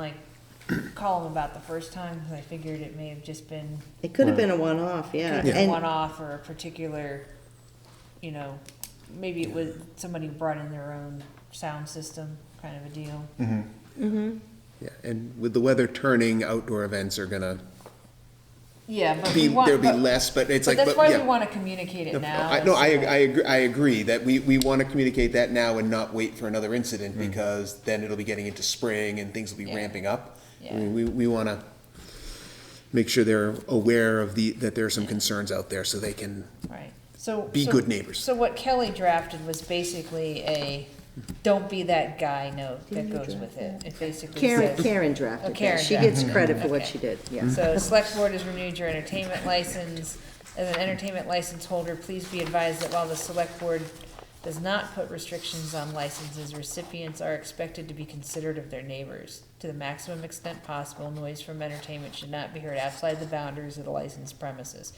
call him about the first time, because I figured it may have just been it could have been a one-off, yeah. a And- one-off or a particular, maybe it was somebody brought in their own sound system, kind of a deal. Yeah, and with the weather turning, outdoor events are gonna Yeah, but we be, want. there'll be but- less, but it's But like, that's but why yeah. we wanna communicate it now. No, I agree that we wanna communicate that now and not wait for another incident, because then it'll be getting into spring and things will be Yeah. ramping up. I Yeah. mean, we wanna make sure they're aware of that there are some concerns out there, so they can Right, so. be so- good neighbors. So what Kelly drafted was basically a, don't be that guy note that Didn't you goes draft with it. that? It basically Karen, says. Karen drafted Karen that. She drafted gets it. credit for what Okay. she did, yeah. So select board has renewed your entertainment license. As an entertainment license holder, please be advised that while the select board does not put restrictions on licenses, recipients are expected to be considerate of their neighbors. To the maximum extent possible, noise from entertainment should not be heard outside the boundaries of the licensed premises.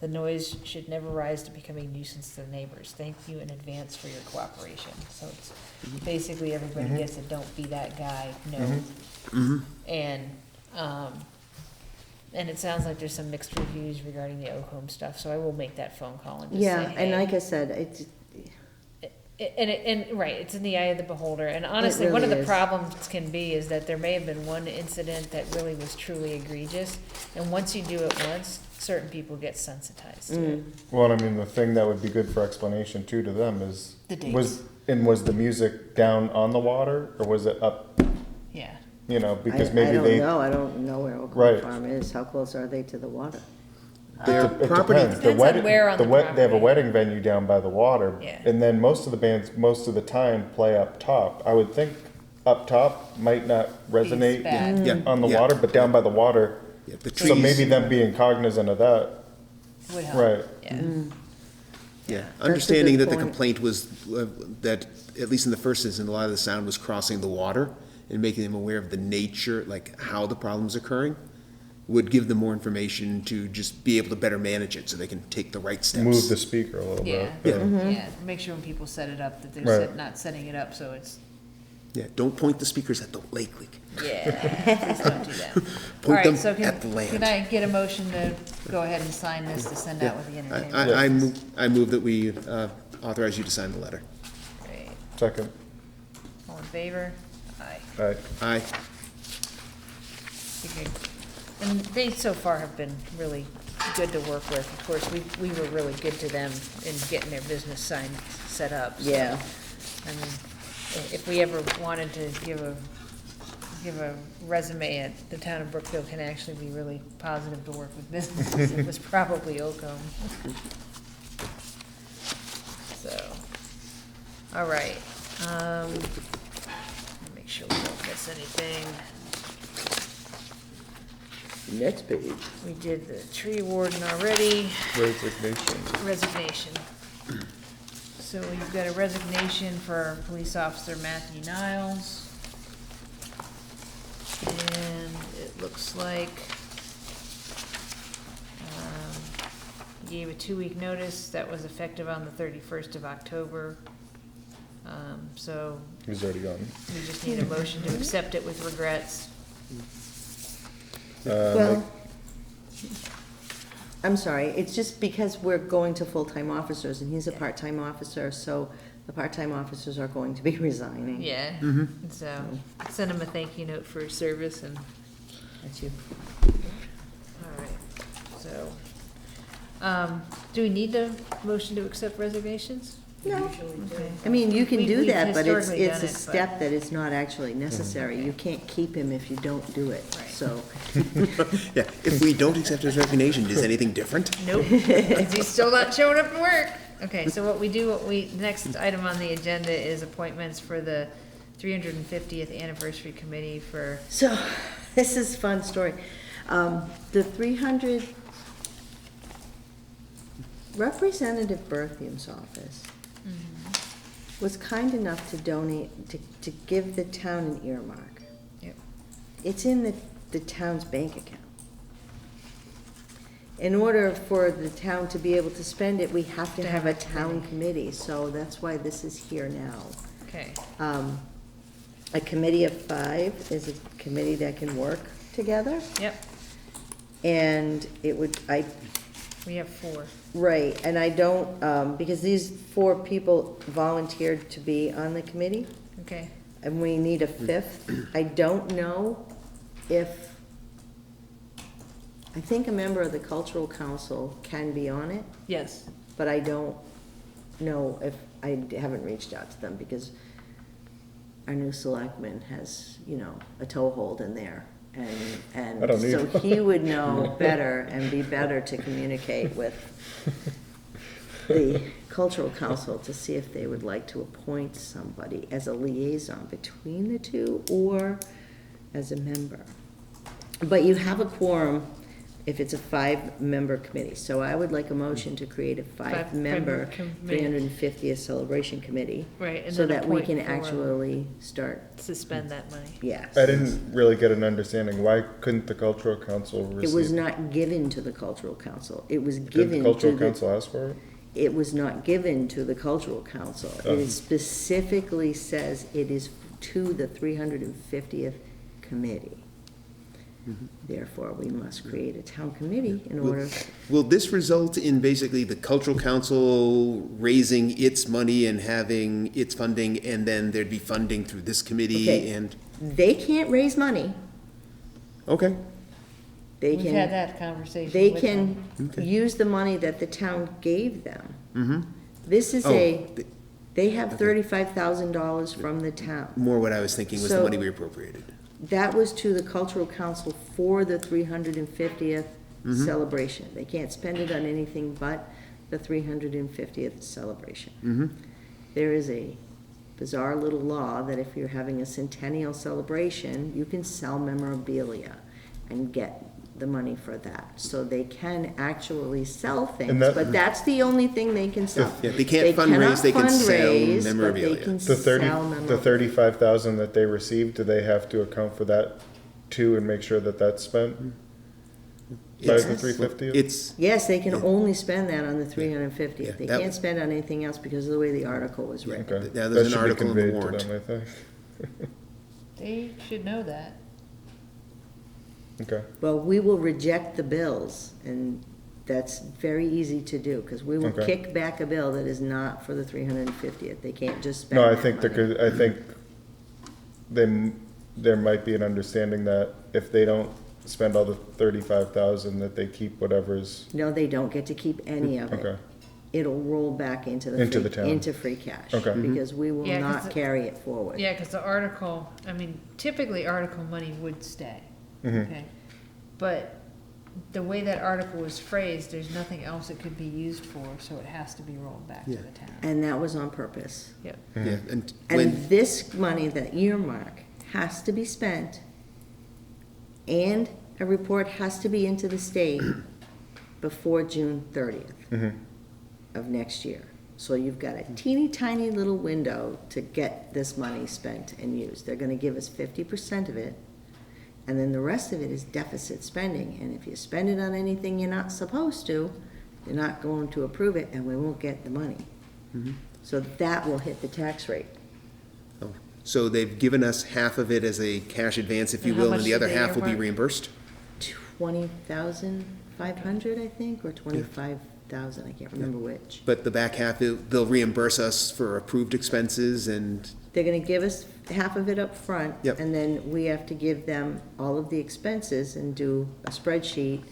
The noise should never rise to become a nuisance to the neighbors. Thank you in advance for your cooperation. So it's basically everybody gets a don't be that guy note. And it sounds like there's some mixed reviews regarding the Oakham stuff, so I will make that phone call and just say, Yeah, hey. and like I said, it's, Right, it's in the eye of the beholder, and honestly, one of really the is. problems can be is that there may have been one incident that really was truly egregious, and once you do it once, certain people get sensitized to it. Well, I mean, the thing that would be good for explanation too to them is, The dates. was the music down on the water, or was it up, Yeah, because I maybe don't they. know, I don't know where Oakland Right. Farm is, how close are they to the water? Their It property, depends. The Depends on wedding- where on the They have a property. wedding venue down by the water. Yeah. And then most of the bands, most of the time, play up top. I would think up top might not resonate bad. Yeah, on the yeah. water, but down by the water. yeah, the So maybe trees, them being cognizant of that, would help. right. Yeah, yeah, understanding that the point. complaint was, that, at least in the first instance, a lot of the sound was crossing the water, and making them aware of the nature, like how the problem's occurring, would give them more information to just be able to better manage it so they can take the right steps. Move the speaker a little Yeah, bit. yeah, make sure when people set it up, that they're Right. not setting it up so it's, Yeah, don't point the speakers at the lake. yeah, please don't do that. All Point right, them so at the can land. I get a motion to go ahead and sign this to send out with the entertainment? I move that we authorize you to sign the letter. Great. Second, All in favor? Aye. aye. Aye. Okay. And they so far have been really good to work with. Of course, we were really good to them in getting their business sign set up. So, Yeah. I mean, if we ever wanted to give a resume at the town of Brookfield can actually be really positive to work with businesses, it was probably Ocom. So, all right, make sure we don't miss anything. Next page. We did the tree warden already, Resignation. resignation. So we've got a resignation for police officer Matthew Niles. And it looks like, he gave a 2-week notice that was effective on the 31st of October. So He's already gone. we just need a motion to accept it with regrets. Well, I'm sorry, it's just because we're going to full-time officers, and he's a part-time officer, so the part-time officers are going to be resigning. Yeah, so send him a thank you note for his service and, That's you. all right, so. Do we need a motion to accept resignations? No. Okay. I mean, you can do We've that, but it's historically a done it, but- step that is not actually necessary. You can't keep him if you don't do it, Right. so. Yeah, if we don't accept his resignation, is anything different? Nope, 'cause he's still not showing up to work. Okay, so the next item on the agenda is appointments for the 350th anniversary committee for, So, this is a fun story. The 300, Representative Berthium's office was kind enough to donate, to give the town an earmark. yep, It's in the town's bank account. In order for the town to be able to spend it, we have to have a town committee, so that's why this is here now. okay, A committee of 5 is a committee that can work together, yep, and it would, we have 4. right, and I don't, because these 4 people volunteered to be on the committee, Okay, and we need a 5th. I don't know if, I think a member of the cultural council can be on it, yes, but I don't know if, I haven't reached out to them, because our new selectman has, a toehold in there. And I don't so either. he would know better and be better to communicate with the cultural council to see if they would like to appoint somebody as a liaison between the two or as a member. But you have a quorum if it's a 5-member committee. So I would like a motion to create a 5-member 350th celebration committee. right, and So then that we can appoint 4, actually start, suspend that money. yes. I didn't really get an understanding. Why couldn't the cultural council receive? It was not given to the cultural council. It was Did the given to cultural the, council ask for it? it was not given to the cultural council. It specifically says it is to the 350th committee. Therefore, we must create a town committee in order, Will this result in basically the cultural council raising its money and having its funding, and then there'd be funding through this committee Okay. and, they can't raise money. okay, They We've had can, that conversation they with can them. Okay. use the money that the town gave them. mm-hmm. This is Oh, they have $35,000 from the town. more what I was thinking was the So- money we appropriated. That was to the cultural council for the 350th Mm-hmm. celebration. They can't spend it on anything but the 350th celebration. Mm-hmm. There is a bizarre little law that if you're having a centennial celebration, you can sell memorabilia and get the money for that. So they can actually sell things, that- but that's the only thing they can sell. Yeah, they can't fundraise, they can sell fundraise, but memorabilia. they can The sell memorabilia. 35,000 that they received, do they have to account for that too and make sure that that's spent? By Yes. the 350? It's, Yes, they can Yeah. only spend that on the 350th. Yeah, They that- can't spend on anything else because of the way the article was written. Okay. Now, there's That an should be article in the conveyed to warrant. them, I think. They should know that. Okay, Well, we will reject the bills, and that's very easy to do, because we will Okay. kick back a bill that is not for the 350th. They can't just spend no, I that think money. I think there might be an understanding that if they don't spend all the 35,000, that they keep whatever's, No, they don't get to keep any of it. okay, It'll roll back into Into free, the town. into free cash. Okay. Mhm. Because we will Yeah, 'cause not the- carry it forward. Yeah, because the article, I mean, typically article money would stay, Mhm. okay? But the way that article was phrased, there's nothing else it could be used for, so it has to be rolled back to Yeah. the town. And that was on purpose. Yep. yeah, and And when, this money, the earmark, has to be spent, and a report has to be into the state before June 30th Mhm. of next year. So you've got a teeny tiny little window to get this money spent and used. They're gonna give us 50% of it, and then the rest of it is deficit spending. And if you spend it on anything you're not supposed to, you're not going to approve it, and we won't get the money. So that will hit the tax rate. oh, so they've given us half of it as a cash advance, if you And how will, much and the did other they half will be earmark? reimbursed? 20,500, I think, or 25,000, I can't remember which. But the back half, they'll reimburse us for approved expenses and, They're gonna give us half of it up front. Yep. And then we have to give them all of the expenses and do a spreadsheet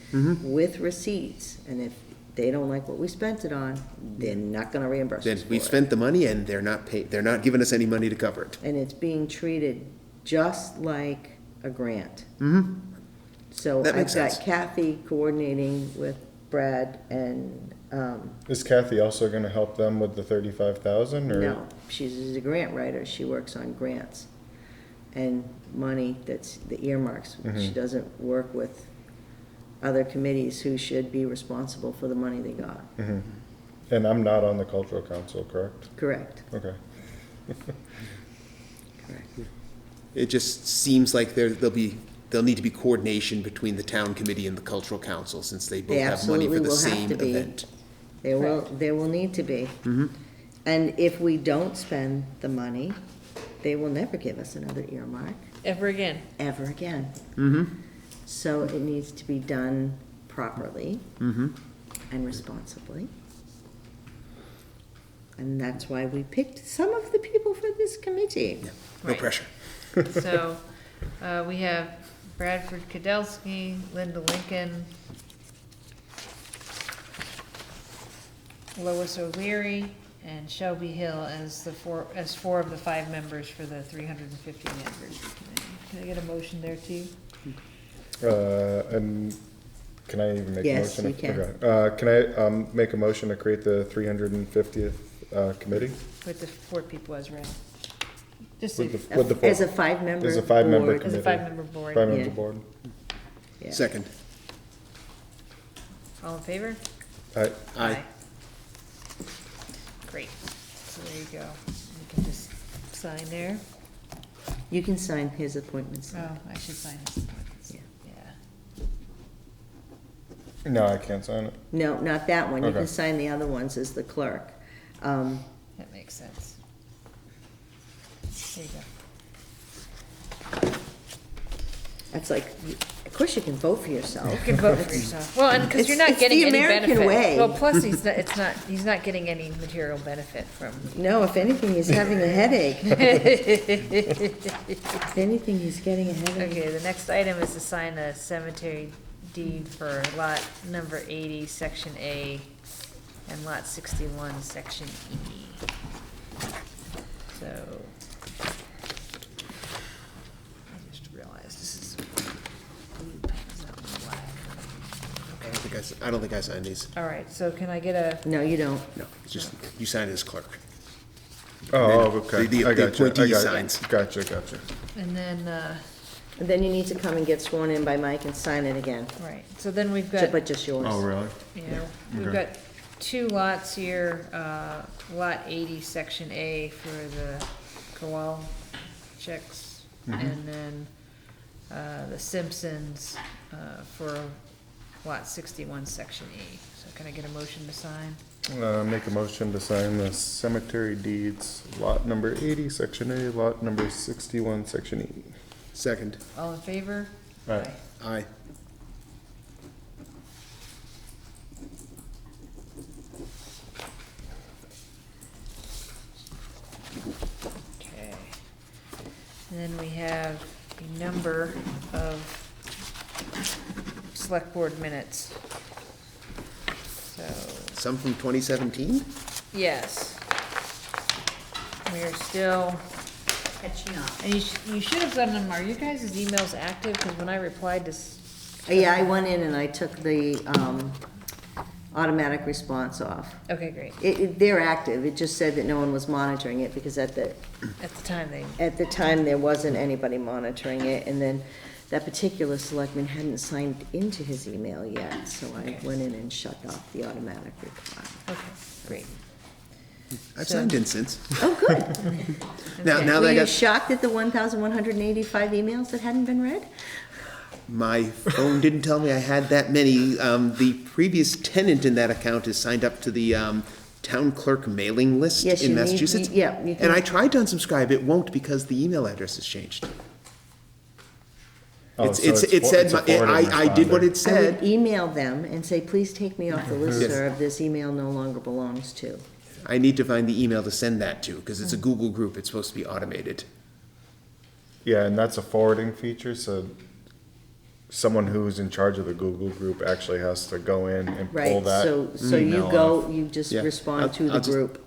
with receipts. And if they don't like what we spent it on, they're not gonna reimburse then us for we've it. spent the money and they're not giving us any money to cover it. And it's being treated just like a grant. So That I've makes got sense. Kathy coordinating with Brad and, Is Kathy also gonna help them with the 35,000, or? no, she's a grant writer, she works on grants and money that's the earmarks. She doesn't work with other committees who should be responsible for the money they got. Mhm. And I'm not on the cultural council, correct? Correct, Okay. correct. It just seems like there'll need to be coordination between the town committee and the cultural council, since they both They have money for absolutely the will have same to be. event. There will need to be. And if we don't spend the money, they will never give us another earmark, Ever again. ever again. Mm-hmm, So it needs to be done properly mm-hmm. and responsibly. And that's why we picked some of the people for this committee. No Right. pressure. So, we have Bradford Kudelski, Linda Lincoln, Lois O'Leary, and Shelby Hill as four of the 5 members for the 350th anniversary committee. Can I get a motion there too? And can I even make a Yes, motion? you can. Okay. Can I, make a motion to create the 350th, committee? With the 4 people as read. Just With a- the, with the. As a 5-member As a 5-member board. as a committee. 5-member board. 5-member Yeah. board. Yeah. Second. All in favor? Aye. Great. So there you go. You can just sign there. You can sign his appointments. Oh, I should sign his appointments. Yeah. Yeah. No, I can't sign it. No, not that one. You Okay. can sign the other ones as the clerk. That makes sense. There you go. That's like, of course you can vote for yourself. You can vote for yourself. Well, and because you're not It's getting the any American benefit. way. Well, plus he's not getting any material benefit from. No, if anything, he's having a headache. If anything, he's getting a headache. Okay, the next item is to sign a cemetery deed for lot number 80, section A, and lot 61, section E. So. I just realized this is. I don't think I signed these. All right, so can I get a, No, you don't. No, it's just, you signed as clerk. Oh, okay. The I gotcha. appointee I got- signs. Gotcha. and then, And then you need to come and get sworn in by Mike and sign it again, right, so then we've got. but just yours. Oh, really? Yeah, we've Okay. got 2 lots here, lot 80, section A for the Kowal checks, and then, the Simpsons, for lot 61, section E. So can I get a motion to sign? Make a motion to sign the cemetery deeds, lot number 80, section A, lot number 61, section E. Second. All in favor? Aye. Aye. Okay. And then we have a number of select board minutes. So, Some from 2017? yes. We are still, Catching up. and you should have done them, are you guys' emails active? Because when I replied to, Yeah, I went in and I took the, automatic response off. okay, great. They're active, it just said that no one was monitoring it, because at the At the time, there wasn't anybody monitoring it, and then that particular selectman hadn't signed into his email yet, so I went in and shut off the automatic reply. okay, great. I've So- signed in since. Oh, good. Now, Okay. now Were that I you got, shocked at the 1,185 emails that hadn't been read? my phone didn't tell me I had that many. The previous tenant in that account is signed up to the town clerk mailing list Yes, in you need- Massachusetts. yeah, you can- And I tried to unsubscribe, it won't because the email address has changed. Oh, It's, so it's, it it's said, a forwarding I did what responder. it I would said. email them and say, please take me off the listserv, this email no longer belongs to. I need to find the email to send that to, because it's a Google group, it's supposed to be automated. Yeah, and that's a forwarding feature, so someone who's in charge of the Google group actually has to go in and pull Right, that so you email go, off. you just Yeah, respond to the I'll just- group.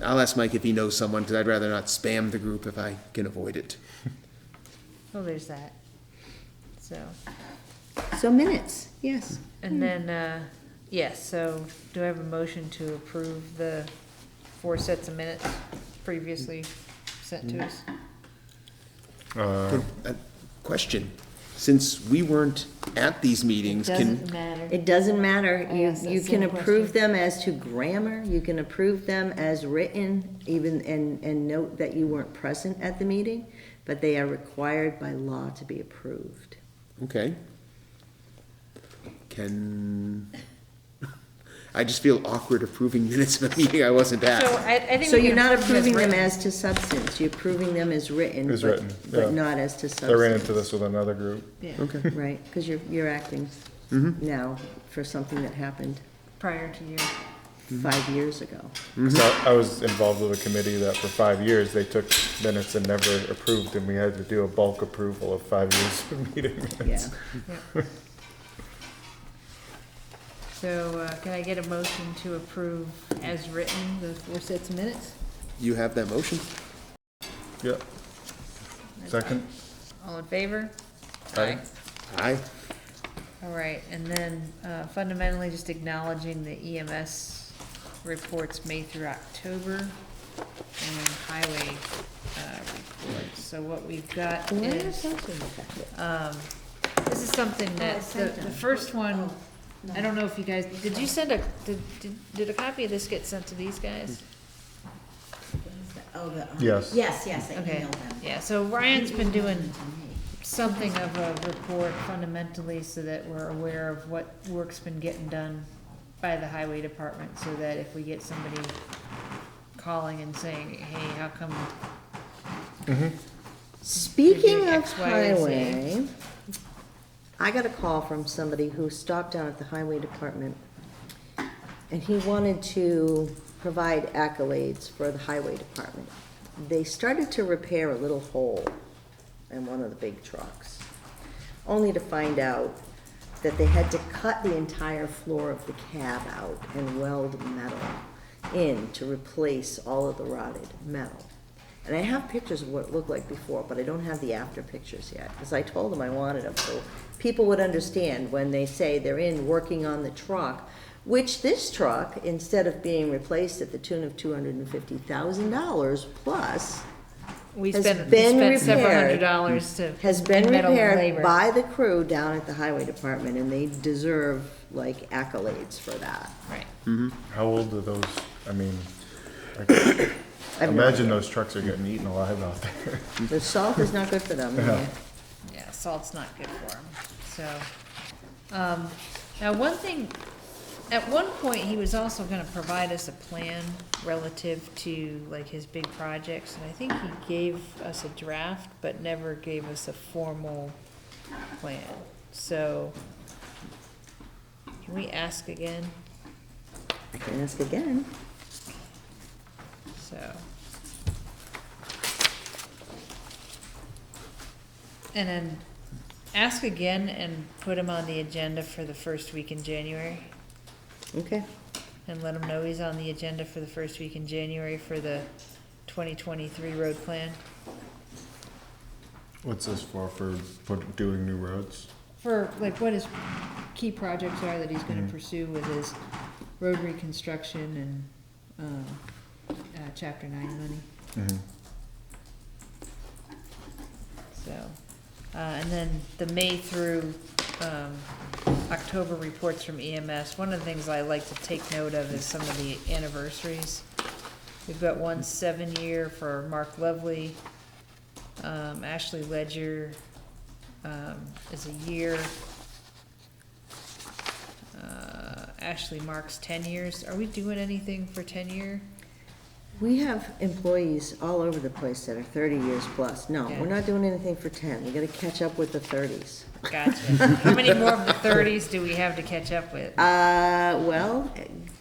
I'll ask Mike if he knows someone, because I'd rather not spam the group if I can avoid it. Oh, there's that. So, So minutes, yes. and then, yes, so do I have a motion to approve the 4 sets of minutes previously sent to us? Question, since we weren't at these meetings, can, matter. It doesn't matter, I you, asked that you can same approve question. them as to grammar, you can approve them as written, even, and note that you weren't present at the meeting, but they are required by law to be approved. okay. I just feel awkward approving minutes of a meeting I wasn't So at. I think So we you're can not approve approving them written. as to substance, you're approving them as written. As but- written, yeah. But not as to substance. I ran into this with another group. Yeah, Okay, Right, because you're acting Mm-hmm. now for something that happened prior to you. 5 years ago. So I was involved with a committee that for 5 years, they took minutes and never approved, and we had to do a bulk approval of 5 years of meeting minutes. Yeah. Yeah. So, can I get a motion to approve as written, the 4 sets of minutes? you have that motion? Yep. Second? All in favor? Aye. Aye. All right, and then fundamentally just acknowledging the EMS reports May through October and highway reports. So what we've got Why are is, those in the packet? this is something I that, sent the them. first one, No. I don't know if you guys, did you send did a copy of this get sent to these guys? Oh, the. Yes. Yes, I Okay, emailed them. yeah, so Ryan's been doing To me. something of a report fundamentally so that we're aware of what work's been getting done by the highway department, so that if we get somebody calling and saying, hey, how come, Speaking Doing of X, Y, and Z. highway, I got a call from somebody who stopped down at the highway department, and he wanted to provide accolades for the highway department. They started to repair a little hole in one of the big trucks, only to find out that they had to cut the entire floor of the cab out and weld metal in to replace all of the rotted metal. And I have pictures of what it looked like before, but I don't have the after pictures yet, because I told them I wanted them, so people would understand when they say they're in working on the truck, which this truck, instead of being replaced at the tune of $250,000 plus, we Has spent been several repaired. $100s to. has been in metal repaired labor. by the crew down at the highway department, and they deserve like accolades for that. Right, How old are those? I mean, I've no imagine idea. those trucks are getting eaten alive out there. The salt is not good for them. Yeah. yeah, salt's not good for them, so, Now, one thing, at one point, he was also gonna provide us a plan relative to like his big projects, and I think he gave us a draft, but never gave us a formal plan. So, can we ask again? I can ask again. So. And then ask again and put him on the agenda for the first week in January. Okay. And let him know he's on the agenda for the first week in January for the 2023 road plan. What's this for doing new roads? For like what his key projects are that he's gonna Mhm. pursue with his road reconstruction and, chapter 9 money. Mm-hmm. So, and then the May through, October reports from EMS. One of the things I like to take note of is some of the anniversaries. We've got one 7-year for Mark Lovely. Ashley Ledger, is a year. Ashley Marks 10 years. Are we doing anything for 10-year? We have employees all over the place that are 30 years plus. No, Yeah. we're not doing anything for 10. We gotta catch up with the 30s. Gotcha. How many more of the 30s do we have to catch up with? Well,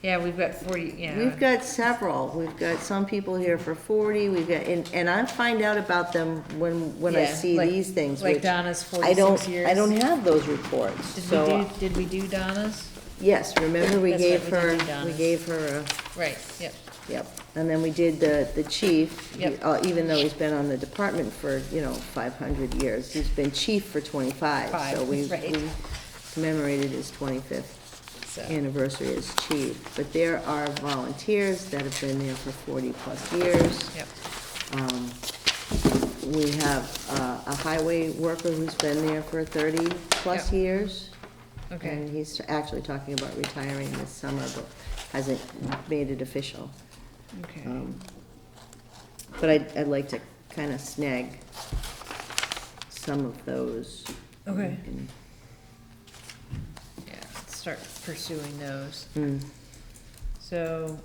Yeah, we've got 40, yeah. we've got several. We've got some people here for 40. We've got, and I find out about them when I Yeah, see like- these things. Like which Donna's I 46 years. don't have those reports. So, Did we do Donna's? yes, remember we That's gave right, we her, did do we Donna's. gave her Right, yep. yep. And then we did the chief. Yep. Even though he's been on the department for, 500 years. He's been chief for 25. So we right. commemorated his 25th So, anniversary as chief. But there are volunteers that have been there for 40-plus years. yep, We have a highway worker who's been there for 30-plus Yep. years. okay. And he's actually talking about retiring this summer, but hasn't made it official. Okay. But I'd like to kind of snag some of those. Okay. And- Yeah, let's start pursuing those. Hmm. So,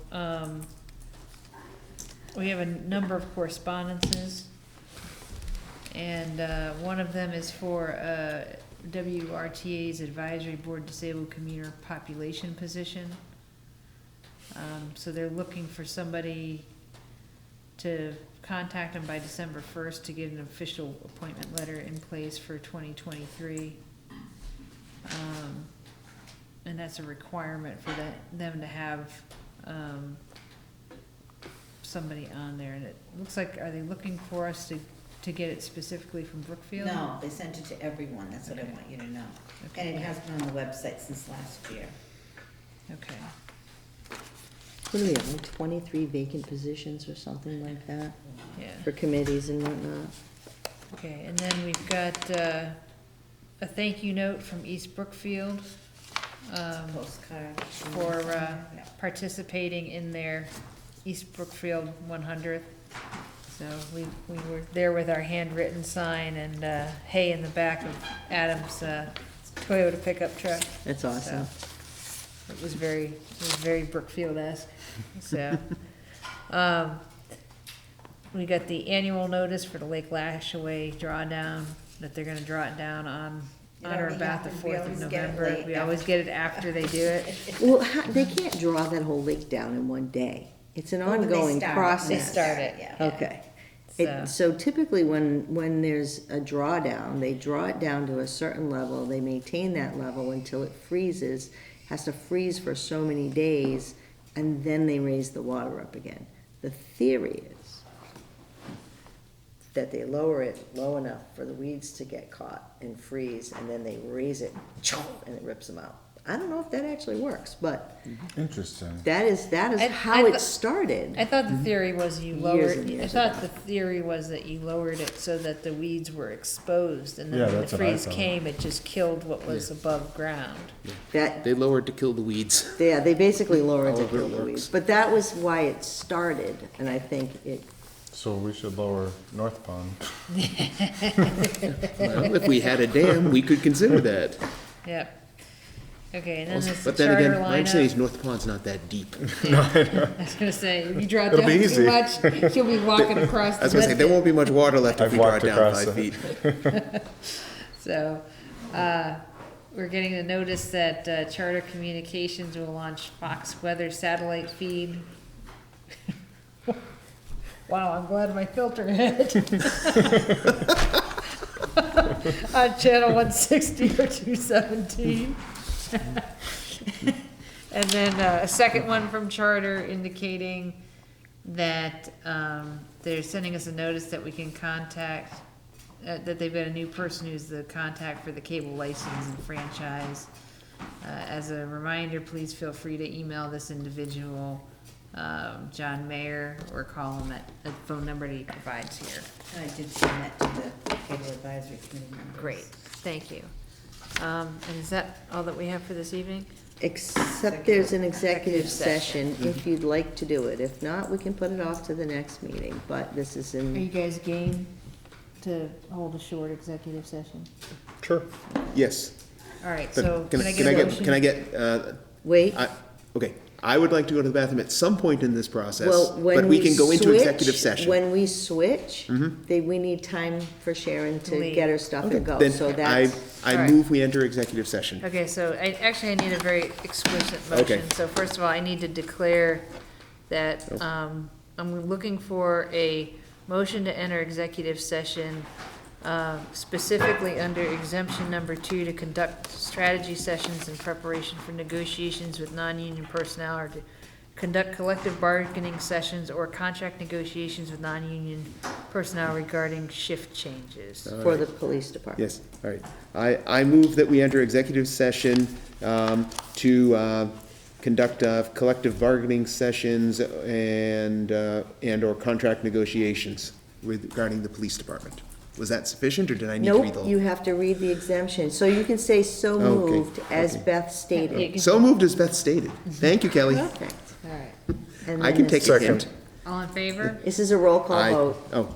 we have a number of correspondences. And, one of them is for, WRTA's Advisory Board Disabled Commuter Population position. So they're looking for somebody to contact them by December 1st to get an official appointment letter in place for 2023. And that's a requirement for them to have, somebody on there. And it looks like, are they looking for us to get it specifically from Brookfield? No, they sent it to everyone, that's what I want you to know. Okay. And it has been on the website since last year. Okay. What do we have, like 23 vacant positions or something like that Yeah. for committees and whatnot? Okay, and then we've got, a thank you note from East Brookfield, Postcard. for, Yeah. participating in their East Brookfield 100th. So we were there with our handwritten sign and, hay in the back of Adam's, Toyota pickup truck. That's awesome. So, it was very Brookfield-esque, so. We got the annual notice for the Lake Lashaway drawdown, that they're gonna draw it down on It or already about the happened. We 4th of always get it November. late We always get it after they do it. Well, they can't draw that whole lake down in one day. It's an Oh, when they ongoing start it. process. They start it. Yeah. Okay. So- So typically, when there's a drawdown, they draw it down to a certain level, they maintain that level until it freezes, has to freeze for so many days, and then they raise the water up again. The theory is that they lower it low enough for the weeds to get caught and freeze, and then they raise it, and it rips them out. I don't know if that actually works, but Interesting. that is I how thought- it started. I thought the theory was you Years lowered, and I years thought ago. the theory was that you lowered it so that the weeds were exposed, and then Yeah, when the that's what I freeze thought. came, it just killed what was above ground. That, They lowered to kill the weeds. yeah, they basically lowered to However it kill the works. weeds. But that was why it started, and I think it, So we should lower North Pond. Well, if we had a dam, we could consider that. Yep. Okay, and then there's the But then charter again, my understanding is lineup. North Pond's not that deep. I was gonna say, if you drop It'll down be too easy. much, you'll be walking across the I was gonna say, there won't be much water left if I've we draw it walked down across 5 it. feet. So, we're getting a notice that Charter Communications will launch Fox Weather satellite feed. Wow, I'm glad my filter hit. On channel 160 or 217. And then a second one from Charter indicating that they're sending us a notice that we can contact, that they've got a new person who's the contact for the cable license and franchise. As a reminder, please feel free to email this individual, John Mayer, or call him at a phone number that he provides here. I did send that to the cable advisory committee members. Great, thank you. And is that all that we have for this evening? Except there's an executive Executive session, if you'd like to do it. If not, we can put it off to the next meeting, but this is Are you in, guys game to hold a short executive session? Sure. Yes. All right, But so can I get a motion? Can I get, wait, okay, I would like to go to the bathroom at some point in this process, well, when but we can go into switch- executive session. When we switch, we need time for Sharon to Leave. get her stuff Okay, and go, then so that's, I All right. move we enter executive session. Okay, so I need a very explicit Okay. motion. So first of all, I need to declare that, I'm looking for a motion to enter executive session, specifically under exemption number 2, to conduct strategy sessions in preparation for negotiations with non-union personnel, or to conduct collective bargaining sessions or contract negotiations with non-union personnel regarding shift changes. for the police department. Yes, all right. I move that we enter executive session to conduct collective bargaining sessions and/or contract negotiations regarding the police department. Was that sufficient, or did I need to read the Nope, whole? you have to read the exemption, so you can say so Okay, moved, as okay. Beth stated. So moved as Beth stated. Thank you, Kelly. Perfect. All right, And I then can this- take a hint. all in favor? This is a roll call Aye. vote. Oh,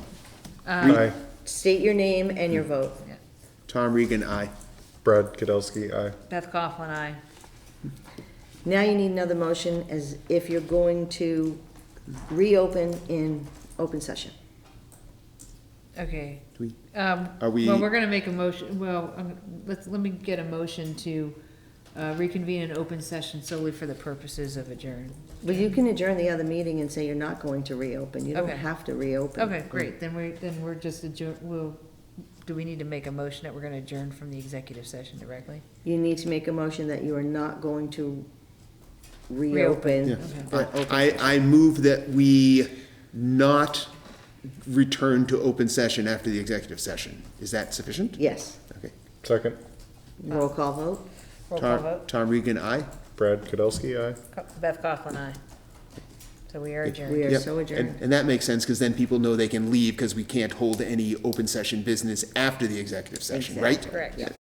Aye. State your name and your vote. Tom Regan, aye. Brad Kadelsky, aye. Beth Coughlin, aye. Now you need another motion as if you're going to reopen in open session. Okay. Do we- Well, we're gonna make a motion, let me get a motion to reconvene an open session solely for the purposes of adjourn. But you can adjourn the other meeting and say you're not going to reopen. You don't Okay. have to reopen. Okay, great, then we're just adjourn, do we need to make a motion that we're gonna adjourn from the executive session directly? You need to make a motion that you are not going to Reopen. reopen. Yeah. the open I move that we not return to open session after the executive session. Is that sufficient? Yes. Okay. Second. Roll call vote. Roll call vote, Tom Regan, aye. Brad Kadelsky, aye. Beth Coughlin, aye. So we are adjourned. We are Yep. so adjourned. And that makes sense, because then people know they can leave, because we can't hold any open session business after the executive session, right? Exactly. Correct.